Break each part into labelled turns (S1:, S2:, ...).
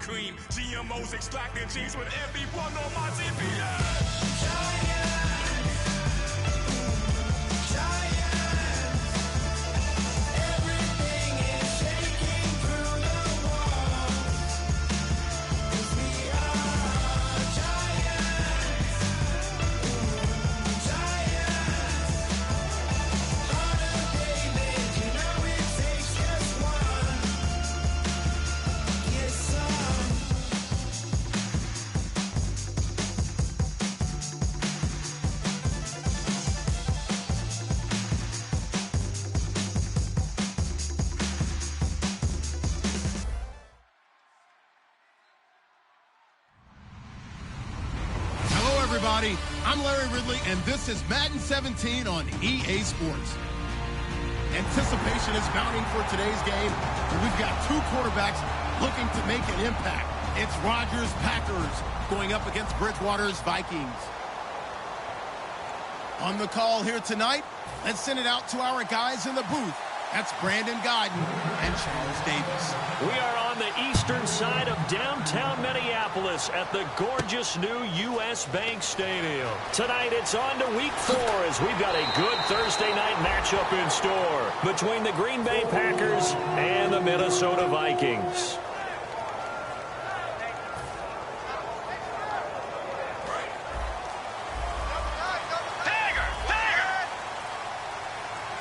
S1: cream. GMOs extracting genes with everyone on my TPS.
S2: I'm Larry Ridley, and this is Madden 17 on EA Sports. Anticipation is mounting for today's game, and we've got two quarterbacks looking to make an impact. It's Rodgers' Packers going up against Bridgewater's Vikings. On the call here tonight, let's send it out to our guys in the booth. That's Brandon Guyton and Charles Davis.
S3: We are on the eastern side of downtown Minneapolis at the gorgeous new U.S. Bank Stadium. Tonight it's on to week 4 as we've got a good Thursday night matchup in store between the Green Bay Packers and the Minnesota Vikings.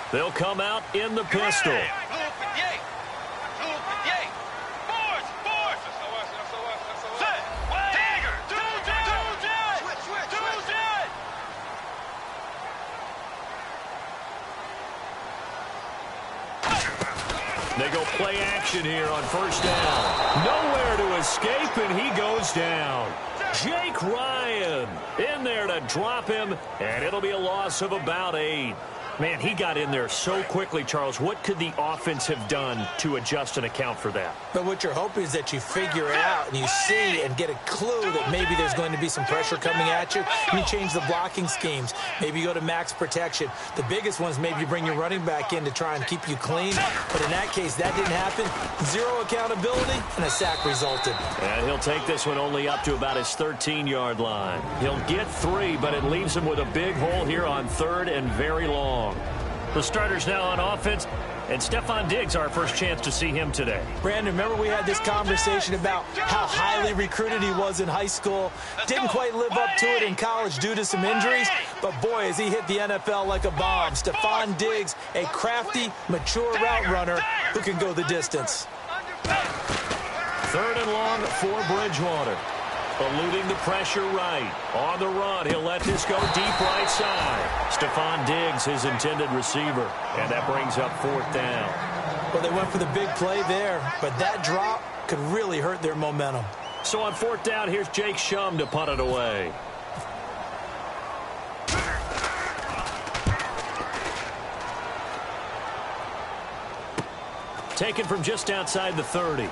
S3: They'll come out in the pistol. They go play action here on first down. Nowhere to escape, and he goes down. Jake Ryan in there to drop him, and it'll be a loss of about 8. Man, he got in there so quickly, Charles. What could the offense have done to adjust and account for that?
S4: But what you're hoping is that you figure it out and you see and get a clue that maybe there's going to be some pressure coming at you. And you change the blocking schemes. Maybe you go to max protection. The biggest one is maybe you bring your running back in to try and keep you clean. But in that case, that didn't happen. 0 accountability, and a sack resulted.
S3: And he'll take this one only up to about his 13-yard line. He'll get 3, but it leaves him with a big hole here on 3rd and very long. The starters now on offense, and Stephon Diggs, our first chance to see him today.
S4: Brandon, remember we had this conversation about how highly recruited he was in high school. Didn't quite live up to it in college due to some injuries, but boy, has he hit the NFL like a bomb. Stephon Diggs, a crafty, mature route runner who can go the distance.
S3: 3rd and long for Bridgewater. Eluding the pressure right. On the run, he'll let this go deep right side. Stephon Diggs, his intended receiver. And that brings up 4th down.
S4: Well, they went for the big play there, but that drop could really hurt their momentum.
S3: So on 4th down, here's Jake Shum to punt it away. Taken from just outside the 30.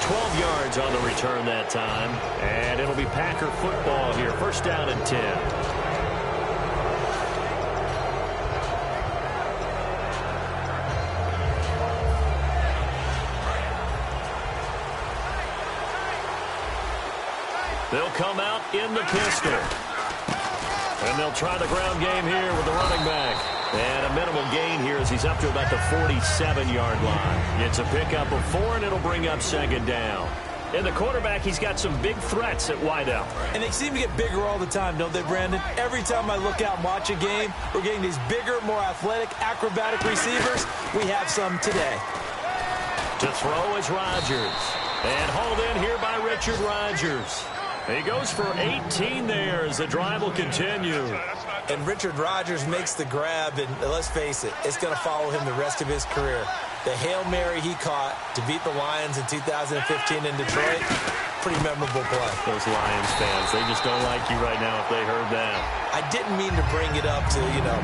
S3: 12 yards on the return that time. And it'll be Packer football here. 1st down and 10. They'll come out in the pistol. And they'll try the ground game here with the running back. And a minimal gain here as he's up to about the 47-yard line. It's a pickup of 4, and it'll bring up 2nd down. And the quarterback, he's got some big threats at wideout.
S4: And they seem to get bigger all the time, don't they, Brandon? Every time I look out and watch a game, we're getting these bigger, more athletic, acrobatic receivers. We have some today.
S3: To throw is Rodgers. And hauled in here by Richard Rodgers. He goes for 18 there as the drive will continue.
S4: And Richard Rodgers makes the grab, and let's face it, it's going to follow him the rest of his career. The Hail Mary he caught to beat the Lions in 2015 in Detroit, pretty memorable play.
S3: Those Lions fans, they just don't like you right now if they heard that.
S4: I didn't mean to bring it up to,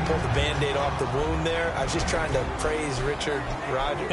S4: pull the Band-Aid off the wound there. I was just trying to praise Richard Rodgers.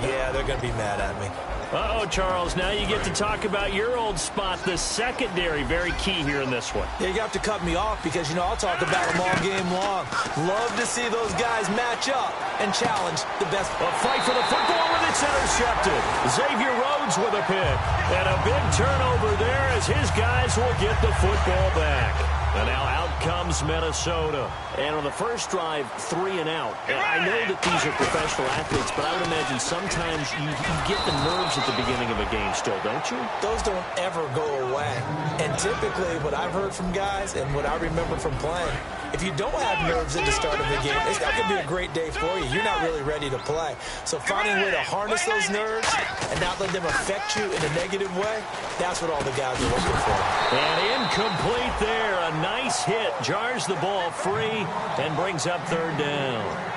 S4: Yeah, they're going to be mad at me.
S3: Uh-oh, Charles, now you get to talk about your old spot, the secondary. Very key here in this one.
S4: Yeah, you have to cut me off because, I'll talk about them all game long. Love to see those guys match up and challenge the best.
S3: A fight for the football, and it's intercepted. Xavier Rhodes with a pick. And a big turnover there as his guys will get the football back. And now out comes Minnesota. And on the first drive, 3 and out. And I know that these are professional athletes, but I would imagine sometimes you get the nerves at the beginning of a game still, don't you?
S4: Those don't ever go away. And typically what I've heard from guys and what I remember from playing, if you don't have nerves at the start of the game, it's not going to be a great day for you. You're not really ready to play. So finding a way to harness those nerves and not let them affect you in a negative way, that's what all the guys are looking for.
S3: And incomplete there. A nice hit. Jars the ball free and brings up 3rd down.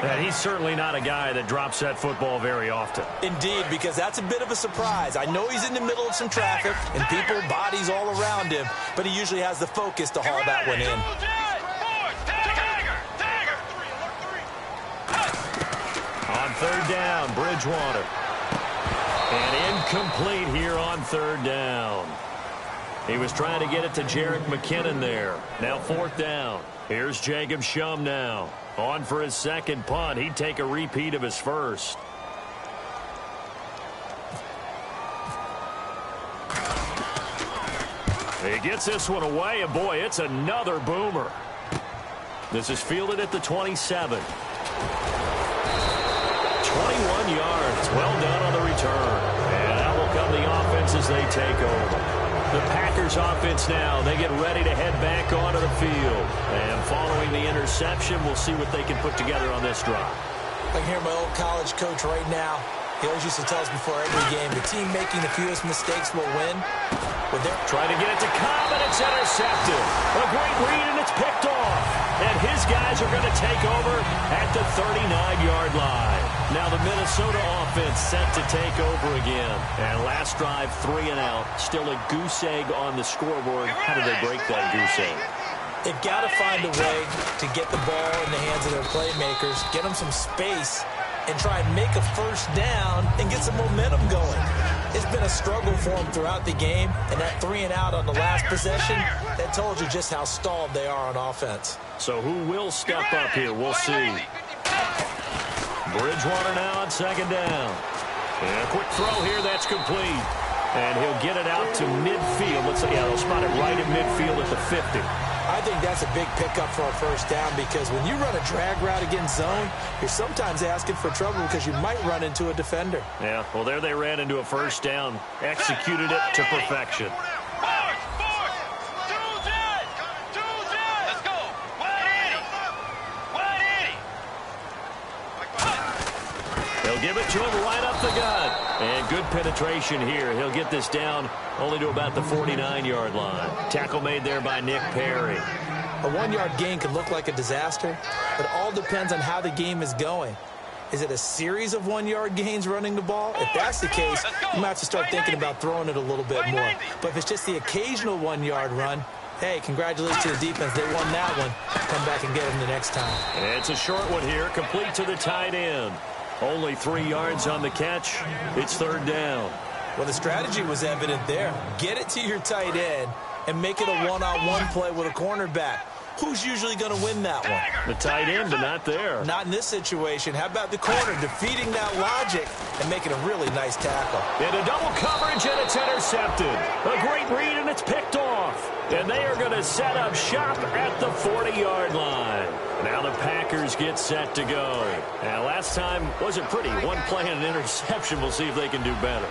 S3: And he's certainly not a guy that drops that football very often.
S4: Indeed, because that's a bit of a surprise. I know he's in the middle of some traffic and people, bodies all around him, but he usually has the focus to haul that one in.
S3: On 3rd down, Bridgewater. And incomplete here on 3rd down. He was trying to get it to Jerick McKinnon there. Now 4th down. Here's Jacob Shum now. On for his 2nd punt. He'd take a repeat of his first. He gets this one away, and boy, it's another boomer. This is fielded at the 27. 21 yards. Well done on the return. And out will come the offense as they take over. The Packers offense now, they get ready to head back onto the field. And following the interception, we'll see what they can put together on this drive.
S4: I can hear my old college coach right now. He always used to tell us before every game, the team making the fewest mistakes will win. But they're
S3: trying to get it to Cobb, and it's intercepted. A great read, and it's picked off. And his guys are going to take over at the 39-yard line. Now the Minnesota offense set to take over again. And last drive, 3 and out. Still a goose egg on the scoreboard. How do they break that goose egg?
S4: They've got to find a way to get the ball in the hands of their playmakers, get them some space, and try and make a first down and get some momentum going. It's been a struggle for them throughout the game, and that 3 and out on the last possession, that told you just how stalled they are on offense.
S3: So who will step up here? We'll see. Bridgewater now on 2nd down. And a quick throw here, that's complete. And he'll get it out to midfield. Let's see, yeah, they'll spot it right in midfield at the 50.
S4: I think that's a big pickup for a first down because when you run a drag route against zone, you're sometimes asking for trouble because you might run into a defender.
S3: Yeah, well, there they ran into a first down, executed it to perfection. He'll give it to him right up the gut. And good penetration here. He'll get this down only to about the 49-yard line. Tackle made there by Nick Perry.
S4: A 1-yard gain can look like a disaster, but all depends on how the game is going. Is it a series of 1-yard gains running the ball? If that's the case, you might have to start thinking about throwing it a little bit more. But if it's just the occasional 1-yard run, hey, congratulations to the defense. They won that one. Come back and get them the next time.
S3: It's a short one here, complete to the tight end. Only 3 yards on the catch. It's 3rd down.
S4: Well, the strategy was evident there. Get it to your tight end and make it a one-on-one play with a cornerback. Who's usually going to win that one?
S3: The tight end, but not there.
S4: Not in this situation. How about the corner defeating that logic and making a really nice tackle?
S3: Into double coverage, and it's intercepted. A great read, and it's picked off. And they are going to set up shop at the 40-yard line. Now the Packers get set to go. And last time wasn't pretty. One play and an interception. We'll see if they can do better.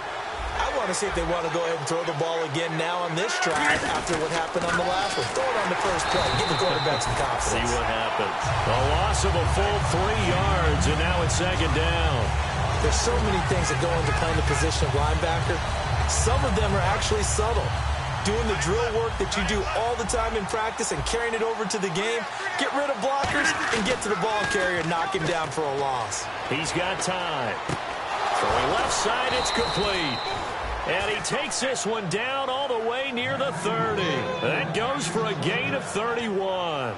S4: I want to see if they want to go ahead and throw the ball again now on this drive after what happened on the last one. Throw it on the first play. Give the quarterback some confidence.
S3: See what happens. A loss of a full 3 yards, and now it's 2nd down.
S4: There's so many things that go into playing the position of linebacker. Some of them are actually subtle. Doing the drill work that you do all the time in practice and carrying it over to the game. Get rid of blockers and get to the ball carrier and knock him down for a loss.
S3: He's got time. Throwing left side, it's complete. And he takes this one down all the way near the 30. That goes for a gain of 31.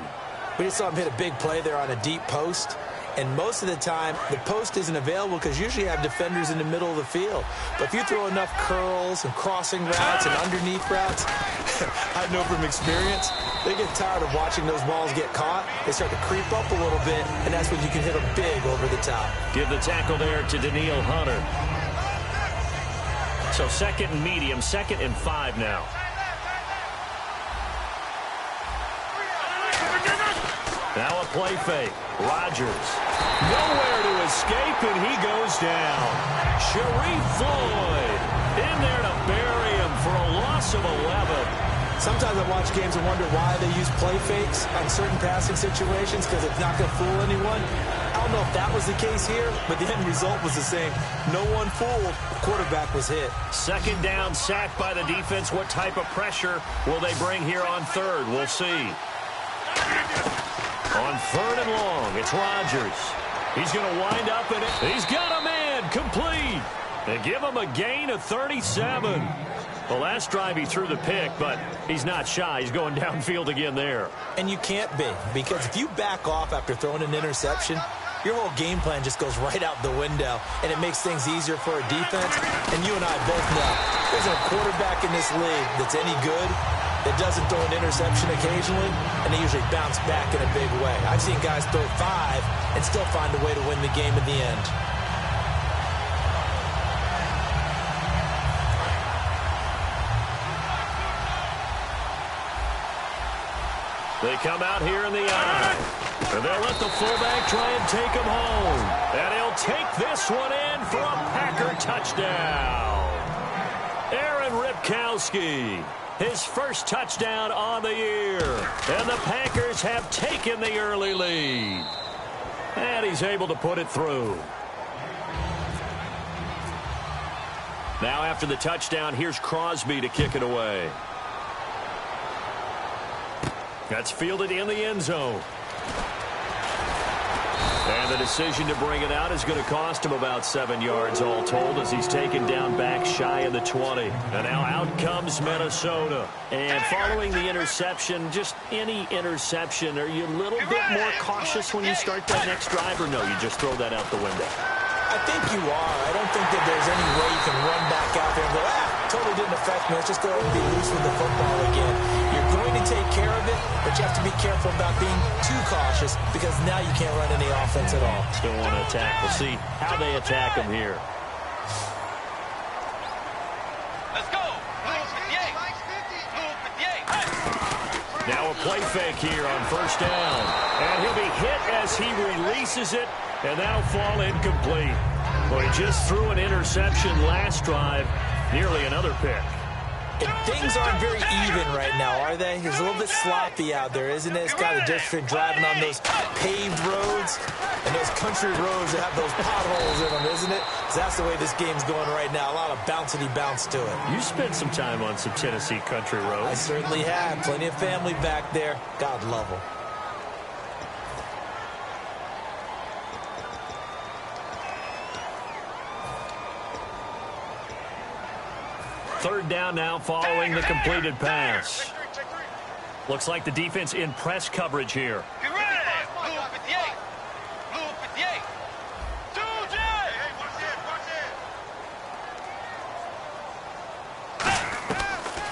S4: We just saw him hit a big play there on a deep post. And most of the time, the post isn't available because usually you have defenders in the middle of the field. But if you throw enough curls and crossing routes and underneath routes, I know from experience, they get tired of watching those balls get caught. They start to creep up a little bit, and that's when you can hit them big over the top.
S3: Give the tackle there to Daniil Hunter. So second and medium, 2nd and 5 now. Now a play fake. Rodgers. Nowhere to escape, and he goes down. Sharif Floyd in there to bury him for a loss of 11.
S4: Sometimes I watch games and wonder why they use play fakes on certain passing situations because it's not going to fool anyone. I don't know if that was the case here, but the end result was the same. No one fooled. The quarterback was hit.
S3: 2nd down, sacked by the defense. What type of pressure will they bring here on 3rd? We'll see. On 3rd and long, it's Rodgers. He's going to wind up in it. He's got a man complete. They give him a gain of 37. The last drive he threw the pick, but he's not shy. He's going downfield again there.
S4: And you can't be, because if you back off after throwing an interception, your whole game plan just goes right out the window, and it makes things easier for a defense. And you and I both know there's a quarterback in this league that's any good that doesn't throw an interception occasionally, and they usually bounce back in a big way. I've seen guys throw 5 and still find a way to win the game in the end.
S3: They come out here in the eye. And they'll let the fullback try and take him home. And he'll take this one in for a Packer touchdown. Aaron Ripkowski, his first touchdown on the year. And the Packers have taken the early lead. And he's able to put it through. Now after the touchdown, here's Crosby to kick it away. That's fielded in the end zone. And the decision to bring it out is going to cost him about 7 yards all told as he's taken down back shy of the 20. And now out comes Minnesota. And following the interception, just any interception, are you a little bit more cautious when you start that next drive, or no, you just throw that out the window?
S4: I think you are. I don't think that there's any way you can run back out there and go, totally didn't affect me. Let's just go and be loose with the football again. You're going to take care of it, but you have to be careful about being too cautious because now you can't run any offense at all.
S3: Still want to attack. We'll see how they attack him here.
S5: Let's go.
S3: Now a play fake here on 1st down. And he'll be hit as he releases it, and that'll fall incomplete. Well, he just threw an interception last drive, nearly another pick.
S4: And things aren't very even right now, are they? It's a little bit sloppy out there, isn't it? It's got a difference between driving on those paved roads and those country roads that have those potholes in them, isn't it? So that's the way this game's going right now. A lot of bouncy bounce to it.
S3: You spent some time on some Tennessee country roads.
S4: I certainly have. Plenty of family back there. God love them.
S3: Third down now following the completed pass. Looks like the defense in press coverage here.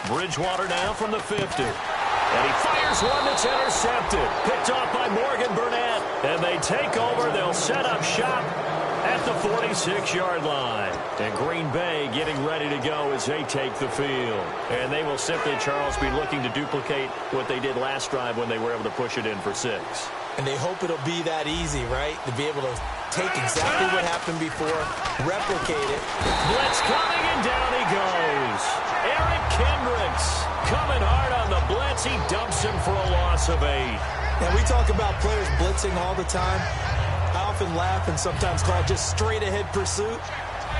S3: Bridgewater now from the 50. And he fires one that's intercepted. Picked off by Morgan Burnett. And they take over. They'll set up shop at the 46-yard line. And Green Bay getting ready to go as they take the field. And they will simply, Charles, be looking to duplicate what they did last drive when they were able to push it in for 6.
S4: And they hope it'll be that easy, right? To be able to take exactly what happened before, replicate it.
S3: Blitz coming, and down he goes. Eric Kendricks coming hard on the blitz. He dumps him for a loss of 8.
S4: Now, we talk about players blitzing all the time. I often laugh and sometimes call it just straight-ahead pursuit.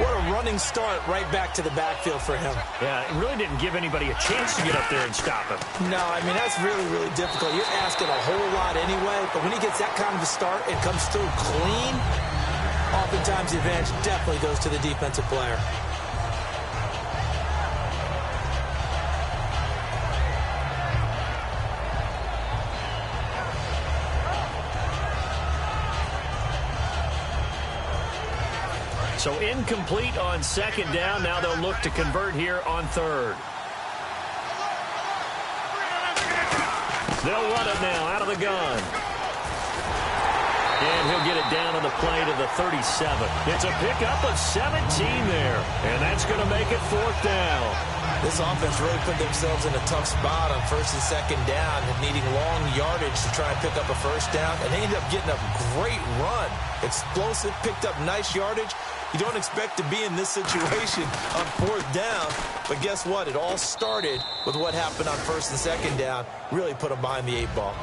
S4: What a running start right back to the backfield for him.
S3: Yeah, it really didn't give anybody a chance to get up there and stop him.
S4: No, I mean, that's really, really difficult. You're asking a whole lot anyway, but when he gets that kind of a start and comes through clean, oftentimes the advantage definitely goes to the defensive player.
S3: So incomplete on second down. Now they'll look to convert here on third. They'll run it now out of the gun. And he'll get it down on the play to the 37. It's a pickup of 17 there. And that's going to make it fourth down.
S4: This offense really put themselves in a tough spot on first and second down, needing long yardage to try and pick up a first down. And they ended up getting a great run. Explosive, picked up nice yardage. You don't expect to be in this situation on fourth down. But guess what? It all started with what happened on first and second down. Really put them behind the 8 ball.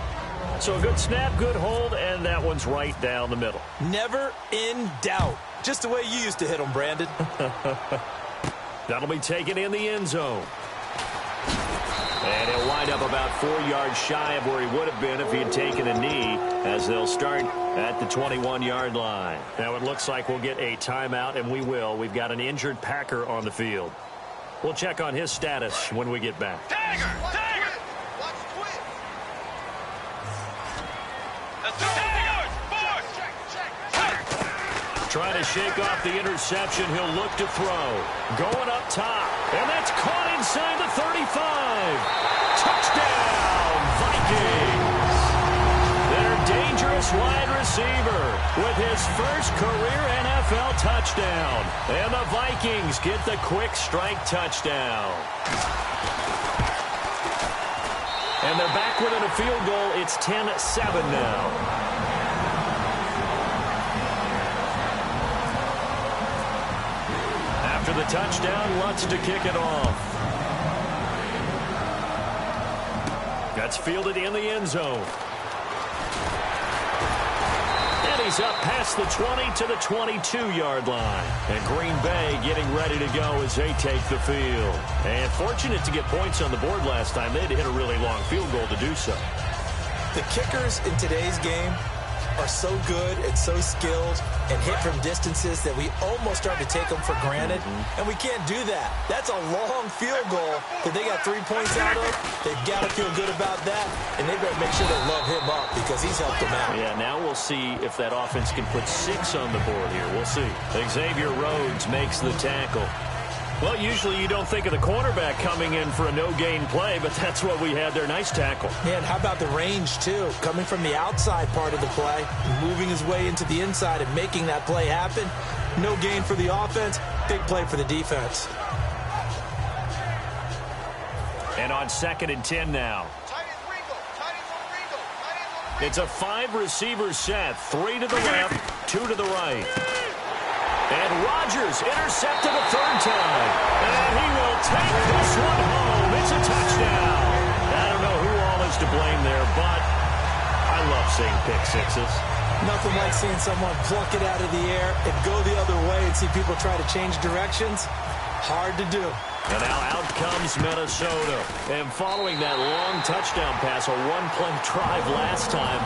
S3: So a good snap, good hold, and that one's right down the middle.
S4: Never in doubt. Just the way you used to hit them, Brandon.
S3: That'll be taken in the end zone. And he'll wind up about 4 yards shy of where he would have been if he had taken a knee, as they'll start at the 21-yard line. Now it looks like we'll get a timeout, and we will. We've got an injured Packer on the field. We'll check on his status when we get back.
S5: Tiger! Tiger! Watch twist! Let's go!
S3: Trying to shake off the interception. He'll look to throw. Going up top. And that's caught inside the 35. Touchdown, Vikings. Their dangerous wide receiver with his first career NFL touchdown. And the Vikings get the quick strike touchdown. And they're back within a field goal. It's 10-7 now. After the touchdown, Lutz to kick it off. That's fielded in the end zone. And he's up past the 20 to the 22-yard line. And Green Bay getting ready to go as they take the field. And fortunate to get points on the board last time. They had to hit a really long field goal to do so.
S4: The kickers in today's game are so good and so skilled and hit from distances that we almost start to take them for granted, and we can't do that. That's a long field goal that they got 3 points out of. They've got to feel good about that, and they better make sure they love him up because he's helped them out.
S3: Yeah, now we'll see if that offense can put 6 on the board here. We'll see. Xavier Rhodes makes the tackle. Well, usually you don't think of the cornerback coming in for a no-gain play, but that's what we had there. Nice tackle.
S4: Man, how about the range, too? Coming from the outside part of the play, moving his way into the inside and making that play happen. No gain for the offense, big play for the defense.
S3: And on 2nd and 10 now. It's a 5-receiver set. 3 to the left, 2 to the right. And Rodgers intercepted a 3rd time. And he will take this one home. It's a touchdown. I don't know who all is to blame there, but I love seeing pick sixes.
S4: Nothing like seeing someone pluck it out of the air and go the other way and see people try to change directions. Hard to do.
S3: And now out comes Minnesota. And following that long touchdown pass, a 1-play drive last time,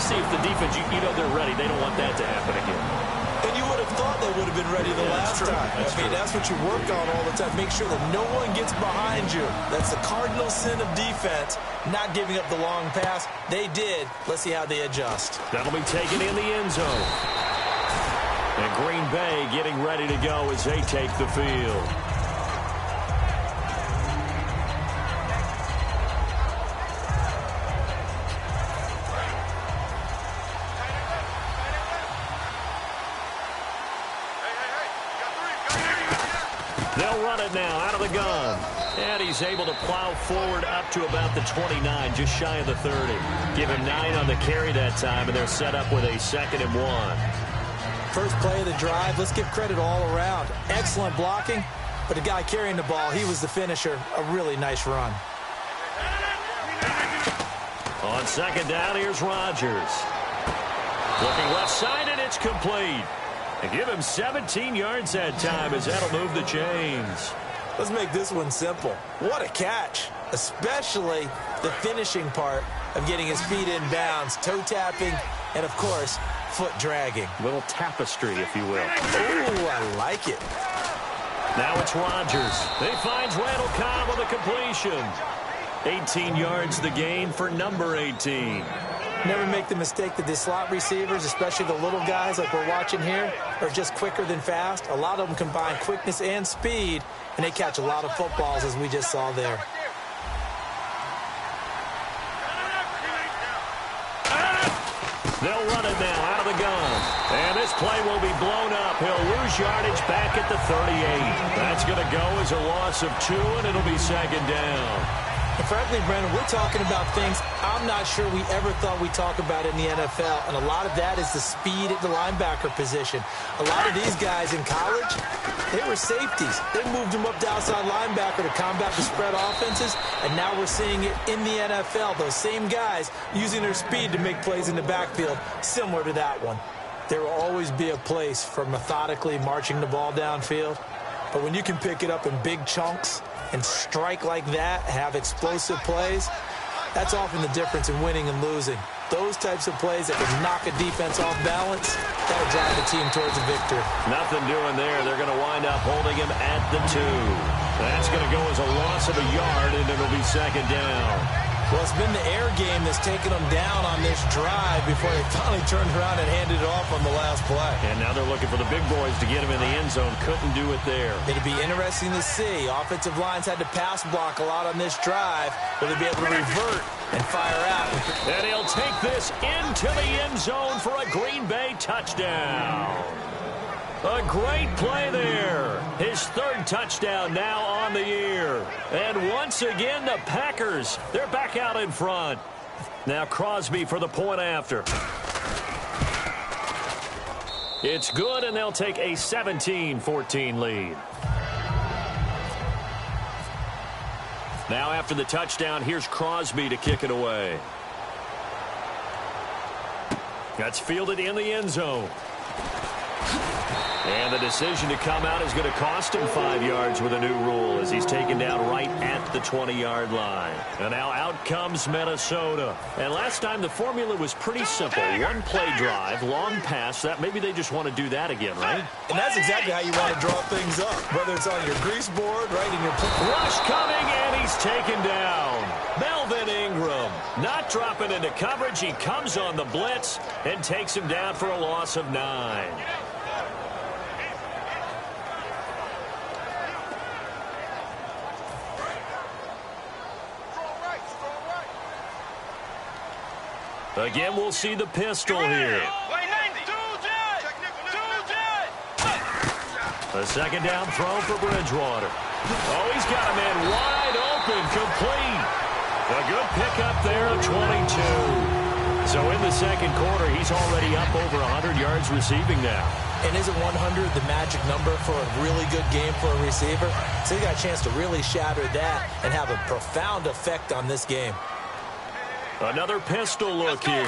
S3: see if the defense, you know they're ready. They don't want that to happen again.
S4: And you would have thought they would have been ready the last time. That's what you work on all the time. Make sure that no one gets behind you. That's the cardinal sin of defense, not giving up the long pass. They did. Let's see how they adjust.
S3: That'll be taken in the end zone. And Green Bay getting ready to go as they take the field. They'll run it now out of the gun. And he's able to plow forward up to about the 29, just shy of the 30. Give him 9 on the carry that time, and they're set up with a 2nd and 1.
S4: First play of the drive, let's give credit all around. Excellent blocking, but the guy carrying the ball, he was the finisher. A really nice run.
S3: On 2nd down, here's Rodgers. Looking left side, and it's complete. And give him 17 yards that time as that'll move the chains.
S4: Let's make this one simple. What a catch, especially the finishing part of getting his feet in bounds, toe tapping, and, of course, foot dragging.
S3: Little tapestry, if you will.
S4: Ooh, I like it.
S3: Now it's Rodgers. He finds Randall Cobb with a completion. 18 yards the gain for number 18.
S4: Never make the mistake that the slot receivers, especially the little guys like we're watching here, are just quicker than fast. A lot of them combine quickness and speed, and they catch a lot of footballs, as we just saw there.
S3: They'll run it now out of the gun. And this play will be blown up. He'll lose yardage back at the 38. That's going to go as a loss of 2, and it'll be second down.
S4: And frankly, Brandon, we're talking about things I'm not sure we ever thought we'd talk about in the NFL, and a lot of that is the speed at the linebacker position. A lot of these guys in college, they were safeties. They moved them up to outside linebacker to combat the spread offenses, and now we're seeing it in the NFL. Those same guys using their speed to make plays in the backfield, similar to that one. There will always be a place for methodically marching the ball downfield, but when you can pick it up in big chunks and strike like that, have explosive plays, that's often the difference in winning and losing. Those types of plays that can knock a defense off balance, that'll drive the team towards a victory.
S3: Nothing doing there. They're going to wind up holding him at the 2. That's going to go as a loss of a yard, and it'll be second down.
S4: Well, it's been the air game that's taken them down on this drive before they finally turned around and handed it off on the last play.
S3: And now they're looking for the big boys to get him in the end zone. Couldn't do it there.
S4: It'll be interesting to see. Offensive lines had to pass block a lot on this drive. Will they be able to revert and fire out?
S3: And he'll take this into the end zone for a Green Bay touchdown. A great play there. His 3rd touchdown now on the year. And once again, the Packers, they're back out in front. Now Crosby for the point after. It's good, and they'll take a 17-14 lead. Now after the touchdown, here's Crosby to kick it away. That's fielded in the end zone. And the decision to come out is going to cost him 5 yards with a new rule as he's taken down right at the 20-yard line. And now out comes Minnesota. And last time the formula was pretty simple. 1 play drive, long pass. That maybe they just want to do that again, right?
S4: And that's exactly how you want to draw things up. Whether it's on your grease board, right, in your...
S3: Rush coming, and he's taken down. Melvin Ingram not dropping into coverage. He comes on the blitz and takes him down for a loss of 9. Again, we'll see the pistol here. A second down throw for Bridgewater. Oh, he's got a man wide open, complete. A good pickup there of 22. So in the second quarter, he's already up over 100 yards receiving now.
S4: And isn't 100 the magic number for a really good game for a receiver? So he got a chance to really shatter that and have a profound effect on this game.
S3: Another pistol look here.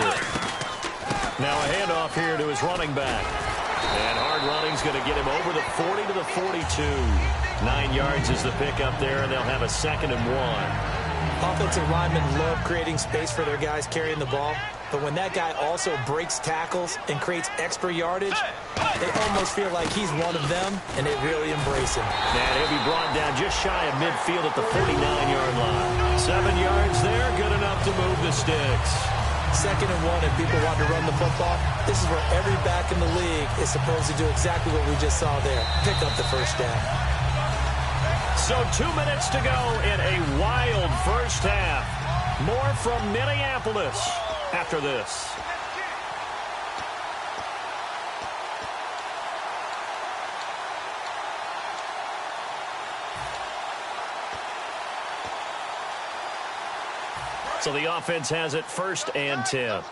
S3: Now a handoff here to his running back. And hard running's going to get him over the 40 to the 42. 9 yards is the pickup there, and they'll have a 2nd and 1.
S4: Offensive linemen love creating space for their guys carrying the ball. But when that guy also breaks tackles and creates extra yardage, they almost feel like he's one of them, and they really embrace him.
S3: And he'll be brought down just shy of midfield at the 49-yard line. 7 yards there, good enough to move the sticks.
S4: 2nd and 1, and people want to run the football. This is where every back in the league is supposed to do exactly what we just saw there. Pick up the first down.
S3: So 2 minutes to go in a wild first half. More from Minneapolis after this. So the offense has it 1st and 10.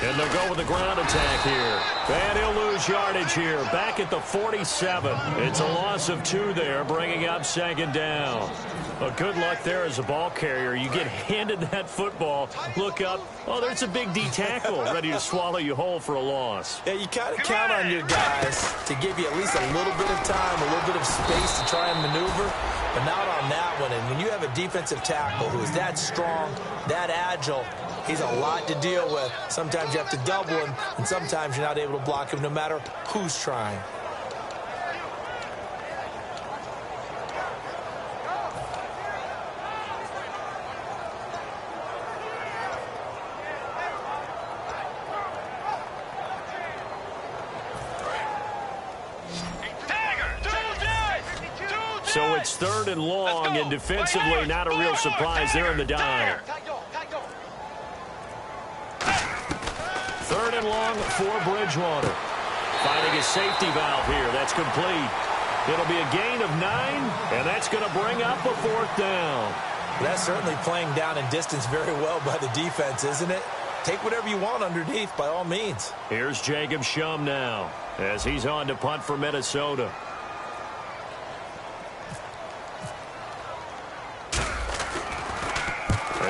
S3: And they'll go with the ground attack here. And he'll lose yardage here. Back at the 47. It's a loss of 2 there, bringing up 2nd down. Well, good luck there as a ball carrier. You get handed that football, look up, oh, there's a big D tackle ready to swallow you whole for a loss.
S4: Yeah, you kind of count on your guys to give you at least a little bit of time, a little bit of space to try and maneuver, but not on that one. And when you have a defensive tackle who is that strong, that agile, he's a lot to deal with. Sometimes you have to double him, and sometimes you're not able to block him no matter who's trying.
S3: So it's 3rd and long, and defensively not a real surprise there in the dime. 3rd and long for Bridgewater. Finding a safety valve here. That's complete. It'll be a gain of 9, and that's going to bring up a 4th down.
S4: That's certainly playing down in distance very well by the defense, isn't it? Take whatever you want underneath, by all means.
S3: Here's Jacob Shum now, as he's on to punt for Minnesota.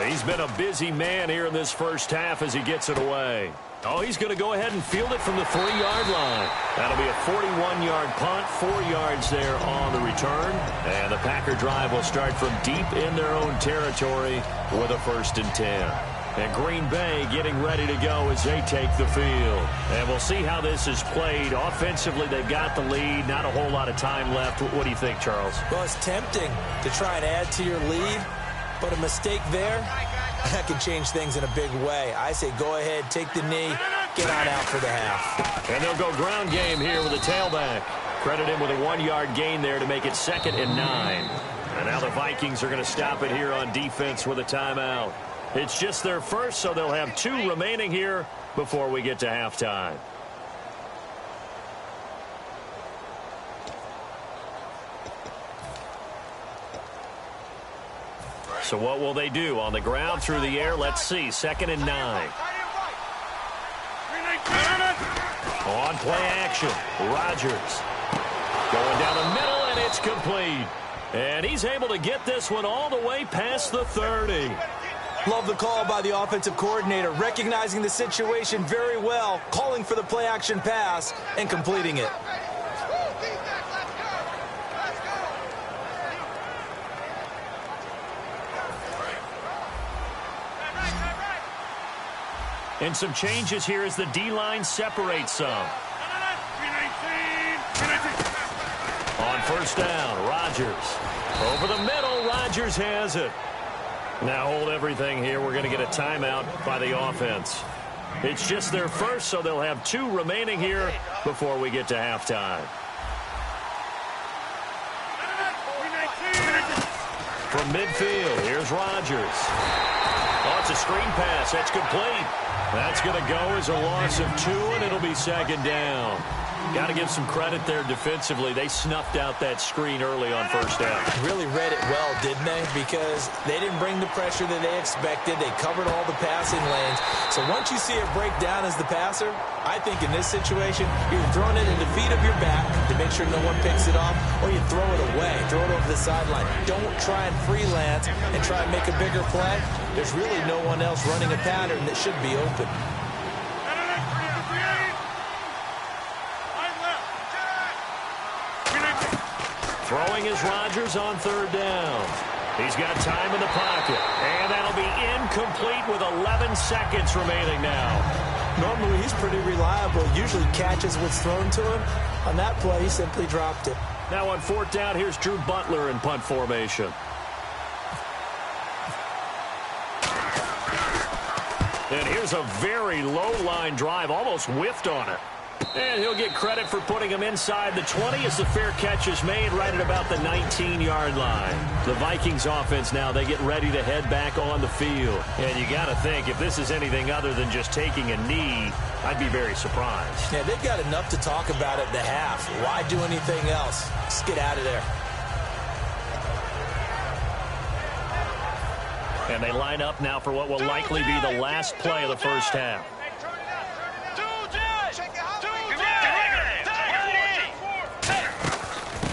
S3: He's been a busy man here in this first half as he gets it away. Oh, he's going to go ahead and field it from the 3-yard line. That'll be a 41-yard punt, 4 yards there on the return. And the Packer drive will start from deep in their own territory with a 1st and 10. And Green Bay getting ready to go as they take the field. And we'll see how this is played. Offensively, they've got the lead. Not a whole lot of time left. What do you think, Charles?
S4: Well, it's tempting to try and add to your lead, but a mistake there, that can change things in a big way. I say go ahead, take the knee, get on out for the half.
S3: And they'll go ground game here with a tailback. Credit him with a 1-yard gain there to make it 2nd and 9. And now the Vikings are going to stop it here on defense with a timeout. It's just their first, so they'll have 2 remaining here before we get to halftime. So what will they do? On the ground, through the air, let's see. 2nd and 9. On play action, Rodgers. Going down the middle, and it's complete. And he's able to get this one all the way past the 30.
S4: Love the call by the offensive coordinator, recognizing the situation very well, calling for the play action pass, and completing it.
S3: And some changes here as the D-line separates some. On 1st down, Rodgers. Over the middle, Rodgers has it. Now hold everything here. We're going to get a timeout by the offense. It's just their first, so they'll have 2 remaining here before we get to halftime. From midfield, here's Rodgers. Oh, it's a screen pass. That's complete. That's going to go as a loss of 2, and it'll be 2nd down. Got to give some credit there defensively. They snuffed out that screen early on 1st down.
S4: Really read it well, didn't they? Because they didn't bring the pressure that they expected. They covered all the passing lanes. So once you see it break down as the passer, I think in this situation, you're throwing it in the feet of your back to make sure no one picks it off, or you throw it away, throw it over the sideline. Don't try and freelance and try and make a bigger play. There's really no one else running a pattern that should be open.
S3: Throwing is Rodgers on 3rd down. He's got time in the pocket, and that'll be incomplete with 11 seconds remaining now.
S4: Normally, he's pretty reliable. Usually catches what's thrown to him. On that play, he simply dropped it.
S3: Now on 4th down, here's Drew Butler in punt formation. And here's a very low-line drive, almost whiffed on it. And he'll get credit for putting him inside the 20 as the fair catch is made right at about the 19-yard line. The Vikings offense now, they get ready to head back on the field. And you got to think, if this is anything other than just taking a knee, I'd be very surprised.
S4: Yeah, they've got enough to talk about at the half. Why do anything else? Just get out of there.
S3: And they line up now for what will likely be the last play of the first half.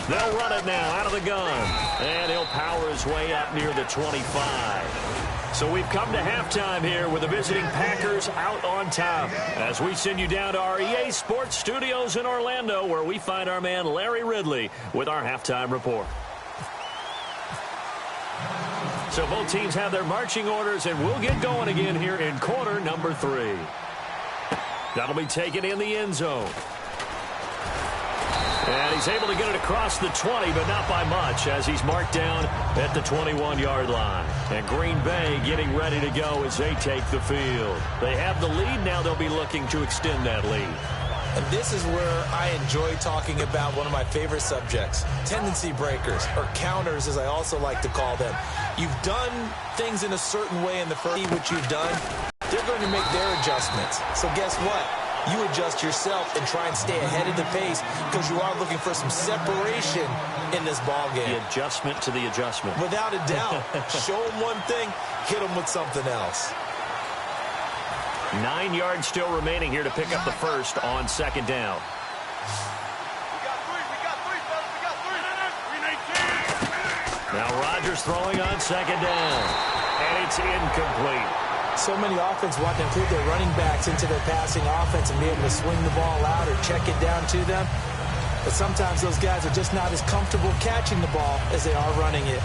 S3: They'll run it now out of the gun. And he'll power his way up near the 25. So we've come to halftime here with the visiting Packers out on top. As we send you down to our EA Sports Studios in Orlando, where we find our man Larry Ridley with our halftime report. So both teams have their marching orders, and we'll get going again here in quarter number 3. That'll be taken in the end zone. And he's able to get it across the 20, but not by much, as he's marked down at the 21-yard line. And Green Bay getting ready to go as they take the field. They have the lead. Now they'll be looking to extend that lead.
S4: And this is where I enjoy talking about one of my favorite subjects, tendency breakers, or counters, as I also like to call them. You've done things in a certain way in the first, which you've done. They're going to make their adjustments. So guess what? You adjust yourself and try and stay ahead of the pace because you are looking for some separation in this ball game.
S3: The adjustment to the adjustment.
S4: Without a doubt. Show them one thing, hit them with something else.
S3: 9 yards still remaining here to pick up the first on second down.
S5: We got three, fellas. We got three.
S3: Now Rodgers throwing on second down. And it's incomplete.
S4: So many offenses want to include their running backs into their passing offense and be able to swing the ball out or check it down to them. But sometimes those guys are just not as comfortable catching the ball as they are running it.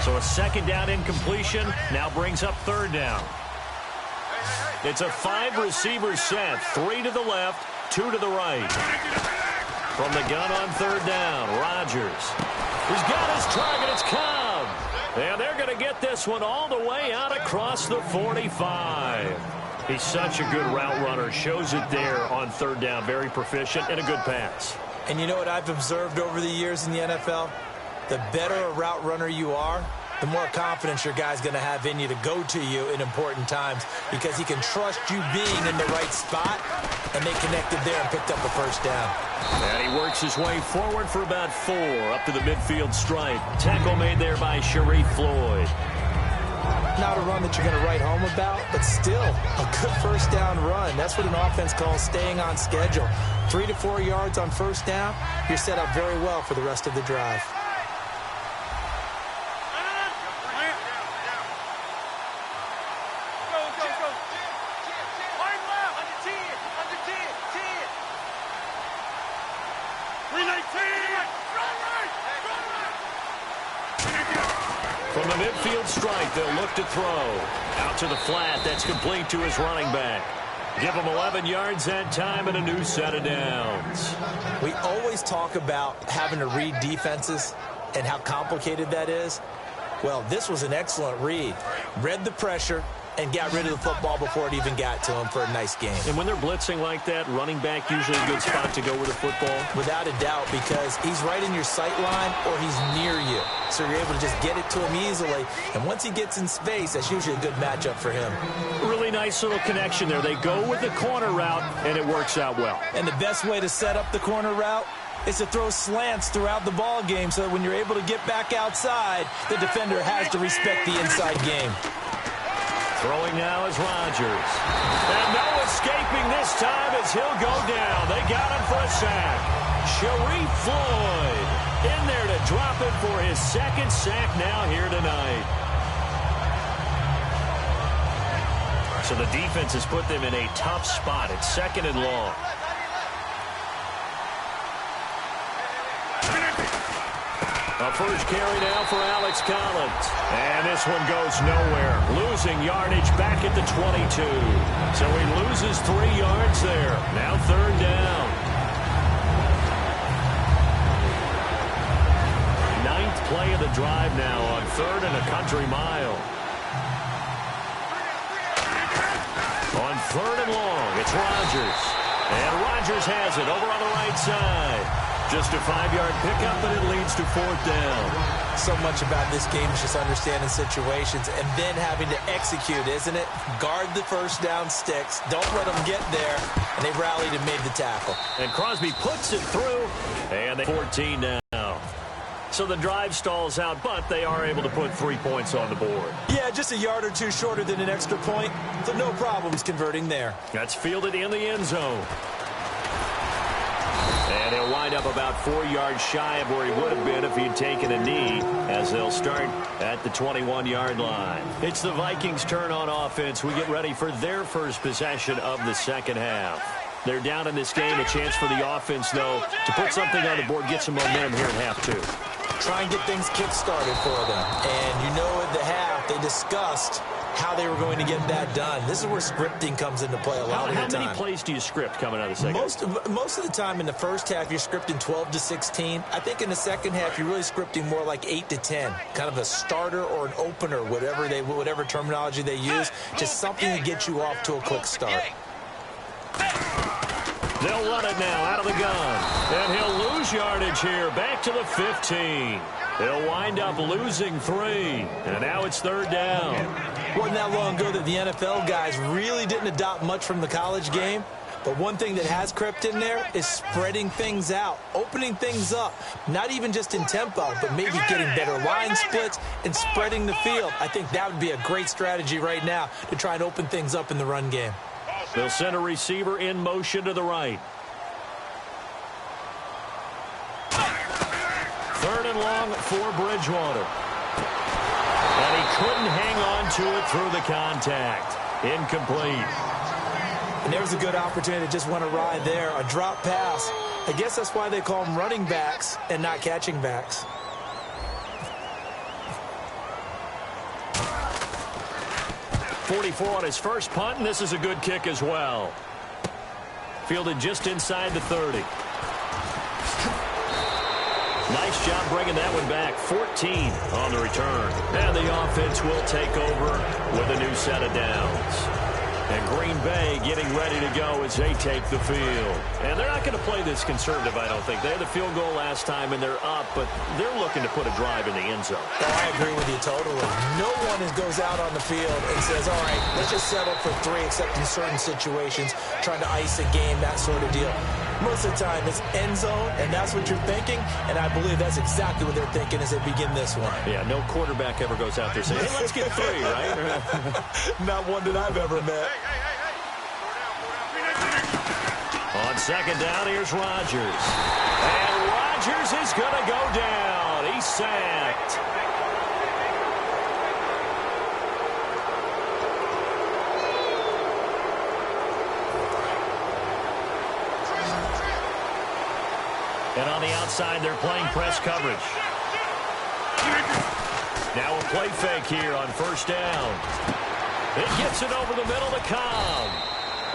S3: So a second down incompletion now brings up third down. It's a 5-receiver set. 3 to the left, 2 to the right. From the gun on third down, Rodgers. He's got his target. It's Cobb. And they're going to get this one all the way out across the 45. He's such a good route runner. Shows it there on third down. Very proficient and a good pass.
S4: And you know what I've observed over the years in the NFL? The better a route runner you are, the more confidence your guy's going to have in you to go to you in important times because he can trust you being in the right spot, and they connected there and picked up a first down.
S3: And he works his way forward for about 4 up to the midfield stripe. Tackle made there by Sharif Floyd.
S4: Not a run that you're going to write home about, but still a good first down run. That's what an offense calls staying on schedule. 3 to 4 yards on first down, you're set up very well for the rest of the drive.
S3: From the midfield strike, they'll look to throw. Out to the flat, that's complete to his running back. Give him 11 yards that time and a new set of downs.
S4: We always talk about having to read defenses and how complicated that is. Well, this was an excellent read. Read the pressure and got rid of the football before it even got to him for a nice game.
S3: And when they're blitzing like that, running back usually a good spot to go with the football?
S4: Without a doubt, because he's right in your sight line or he's near you. So you're able to just get it to him easily. And once he gets in space, that's usually a good matchup for him.
S3: Really nice little connection there. They go with the corner route, and it works out well.
S4: And the best way to set up the corner route is to throw slants throughout the ball game so that when you're able to get back outside, the defender has to respect the inside game.
S3: Throwing now is Rodgers. And no escaping this time as he'll go down. They got him for a sack. Sharif Floyd in there to drop it for his second sack now here tonight. So the defense has put them in a tough spot. It's second and long. A first carry now for Alex Collins. And this one goes nowhere. Losing yardage back at the 22. So he loses 3 yards there. Now third down. 9th play of the drive now on third and a country mile. On third and long, it's Rodgers. And Rodgers has it over on the right side. Just a 5-yard pickup, and it leads to fourth down.
S4: So much about this game is just understanding situations and then having to execute, isn't it? Guard the first down sticks. Don't let them get there. And they've rallied and made the tackle.
S3: And Crosby puts it through, and they 14 now. So the drive stalls out, but they are able to put 3 points on the board.
S4: Yeah, just a yard or two shorter than an extra point. So no problems converting there.
S3: That's fielded in the end zone. And he'll wind up about 4 yards shy of where he would have been if he'd taken a knee, as they'll start at the 21-yard line. It's the Vikings' turn on offense. We get ready for their first possession of the second half. They're down in this game. A chance for the offense, though, to put something on the board, get some momentum here in half two.
S4: Try and get things kick-started for them. And you know at the half, they discussed how they were going to get that done. This is where scripting comes into play a lot of the time.
S3: How many plays do you script coming out of the second half?
S4: Most of the time in the first half, you're scripting 12 to 16. I think in the second half, you're really scripting more like 8 to 10. Kind of a starter or an opener, whatever terminology they use. Just something to get you off to a quick start.
S3: They'll run it now out of the gun. And he'll lose yardage here. Back to the 15. He'll wind up losing 3. And now it's 3rd down.
S4: Wasn't that long ago that the NFL guys really didn't adopt much from the college game. But one thing that has crept in there is spreading things out, opening things up, not even just in tempo, but maybe getting better line splits and spreading the field. I think that would be a great strategy right now to try and open things up in the run game.
S3: They'll send a receiver in motion to the right. 3rd and long for Bridgewater. And he couldn't hang on to it through the contact. Incomplete.
S4: And there's a good opportunity to just want to ride there. A drop pass. I guess that's why they call them running backs and not catching backs.
S3: .44 on his first punt, and this is a good kick as well. Fielded just inside the 30. Nice job bringing that one back. 14 on the return. And the offense will take over with a new set of downs. And Green Bay getting ready to go as they take the field. And they're not going to play this conservative, I don't think. They had the field goal last time, and they're up, but they're looking to put a drive in the end zone.
S4: Oh, I agree with you totally. No one goes out on the field and says, all right, let's just settle for 3, except in certain situations, trying to ice a game, that sort of deal. Most of the time, it's end zone, and that's what you're thinking, and I believe that's exactly what they're thinking as they begin this one.
S3: Yeah, no quarterback ever goes out there saying, hey, let's get 3, right?
S4: Not one that I've ever met.
S3: On 2nd down, here's Rodgers. And Rodgers is going to go down. He's sacked. And on the outside, they're playing press coverage. Now a play fake here on 1st down. It gets it over the middle to Cobb.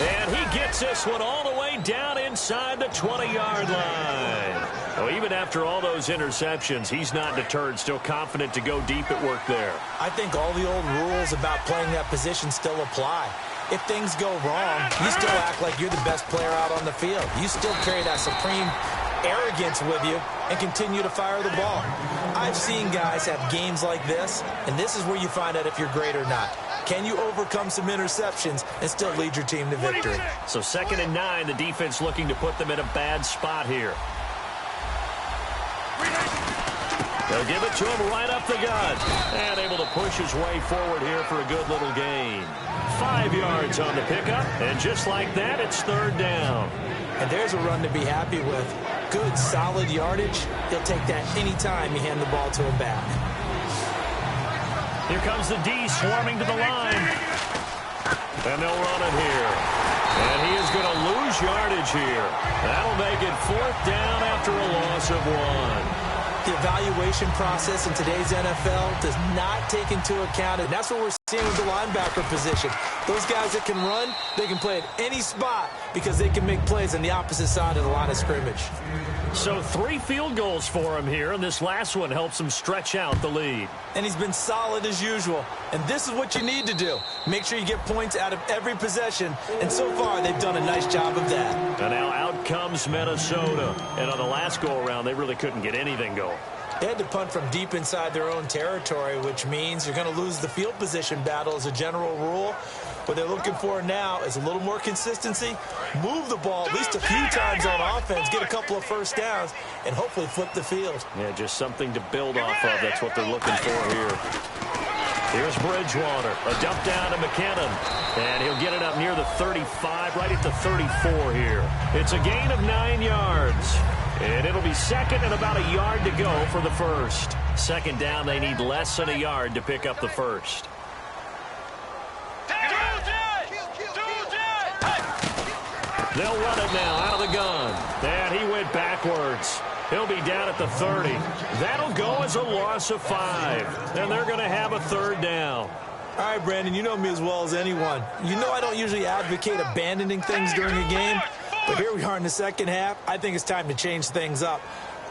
S3: And he gets this one all the way down inside the 20-yard line. Oh, even after all those interceptions, he's not deterred, still confident to go deep at work there.
S4: I think all the old rules about playing that position still apply. If things go wrong, you still act like you're the best player out on the field. You still carry that supreme arrogance with you and continue to fire the ball. I've seen guys have games like this, and this is where you find out if you're great or not. Can you overcome some interceptions and still lead your team to victory?
S3: So 2nd and 9, the defense looking to put them in a bad spot here. They'll give it to him right up the gut. And able to push his way forward here for a good little gain. 5 yards on the pickup, and just like that, it's 3rd down.
S4: And there's a run to be happy with. Good, solid yardage. He'll take that any time you hand the ball to him back.
S3: Here comes the D swarming to the line. And they'll run it here. And he is going to lose yardage here. That'll make it 4th down after a loss of 1.
S4: The evaluation process in today's NFL does not take into account, and that's what we're seeing with the linebacker position. Those guys that can run, they can play at any spot because they can make plays on the opposite side of the line of scrimmage.
S3: So 3 field goals for him here, and this last one helps him stretch out the lead.
S4: And he's been solid as usual. And this is what you need to do. Make sure you get points out of every possession. And so far, they've done a nice job of that.
S3: And now out comes Minnesota. And on the last go-around, they really couldn't get anything going.
S4: They had to punt from deep inside their own territory, which means you're going to lose the field position battle as a general rule. What they're looking for now is a little more consistency, move the ball at least a few times on offense, get a couple of first downs, and hopefully flip the field.
S3: Yeah, just something to build off of. That's what they're looking for here. Here's Bridgewater. A dump down to McKinnon. And he'll get it up near the 35, right at the 34 here. It's a gain of 9 yards. And it'll be 2nd and about a yard to go for the first. 2nd down, they need less than a yard to pick up the first. They'll run it now out of the gun. And he went backwards. He'll be down at the 30. That'll go as a loss of 5. And they're going to have a 3rd down.
S4: All right, Brandon, you know me as well as anyone. You know I don't usually advocate abandoning things during a game. But here we are in the second half. I think it's time to change things up.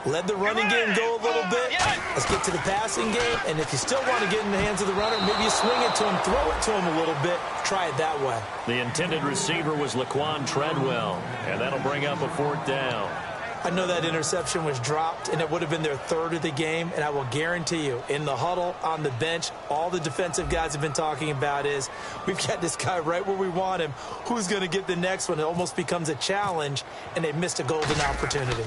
S4: Let the running game go a little bit. Let's get to the passing game. And if you still want to get in the hands of the runner, maybe you swing it to him, throw it to him a little bit. Try it that way.
S3: The intended receiver was Laquan Treadwell, and that'll bring up a 4th down.
S4: I know that interception was dropped, and it would have been their 3rd of the game, and I will guarantee you, in the huddle, on the bench, all the defensive guys have been talking about is, we've got this guy right where we want him. Who's going to get the next one? It almost becomes a challenge, and they missed a golden opportunity.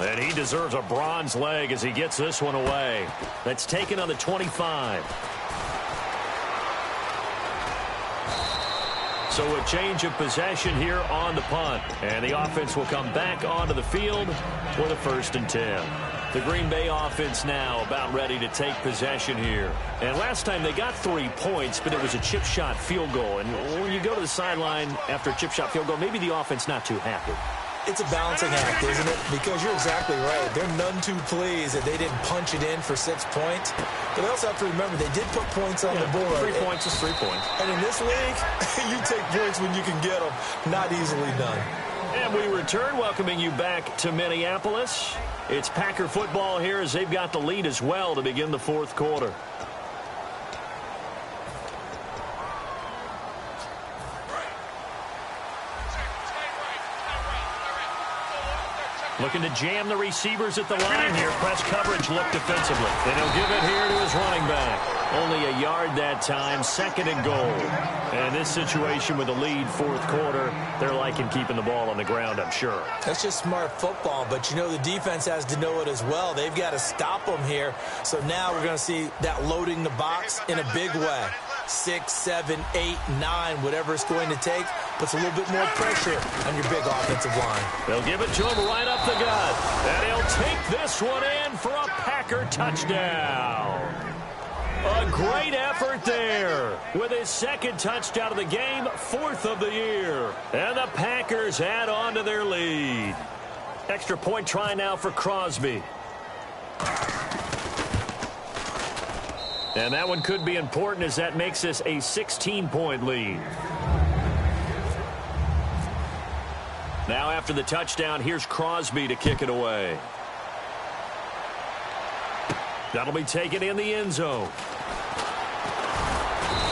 S3: And he deserves a bronze leg as he gets this one away. That's taken on the 25. So a change of possession here on the punt. And the offense will come back onto the field with a 1st and 10. The Green Bay offense now about ready to take possession here. And last time they got 3 points, but it was a chip shot field goal. And when you go to the sideline after a chip shot field goal, maybe the offense not too happy.
S4: It's a balancing act, isn't it? Because you're exactly right. They're none too pleased that they didn't punch it in for 6 points. But they also have to remember they did put points on the board.
S3: 3 points is 3 points.
S4: And in this league, you take points when you can get them. Not easily done.
S3: And we return, welcoming you back to Minneapolis. It's Packer football here as they've got the lead as well to begin the 4th quarter. Looking to jam the receivers at the line here. Press coverage look defensively. And he'll give it here to his running back. Only a yard that time, 2nd and goal. And this situation with the lead 4th quarter, they're liking keeping the ball on the ground, I'm sure.
S4: That's just smart football, but you know the defense has to know it as well. They've got to stop them here. So now we're going to see that loading the box in a big way. 6, 7, 8, 9, whatever it's going to take, puts a little bit more pressure on your big offensive line.
S3: They'll give it to him right up the gut. And he'll take this one in for a Packer touchdown. A great effort there with his 2nd touchdown of the game, 4th of the year. And the Packers add on to their lead. Extra point try now for Crosby. And that one could be important as that makes this a 16-point lead. Now after the touchdown, here's Crosby to kick it away. That'll be taken in the end zone.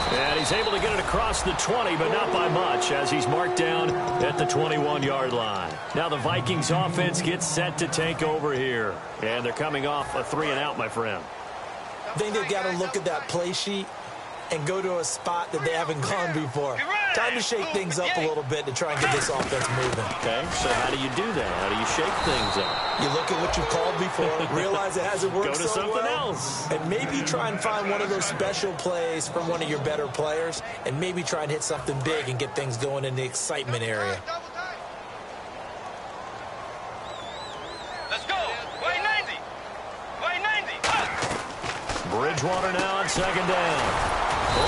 S3: And he's able to get it across the 20, but not by much, as he's marked down at the 21-yard line. Now the Vikings offense gets set to take over here. And they're coming off a 3-and-out, my friend.
S4: I think they've got to look at that play sheet and go to a spot that they haven't gone before. Time to shake things up a little bit to try and get this offense moving.
S3: Okay, so how do you do that? How do you shake things up?
S4: You look at what you've called before, realize it hasn't worked
S3: Go to
S4: so
S3: something
S4: well,
S3: else.
S4: and maybe try and find one of those special plays from one of your better players, and maybe try and hit something big and get things going in the excitement area.
S5: Let's go. Way 90. Way 90.
S3: Bridgewater now on 2nd down.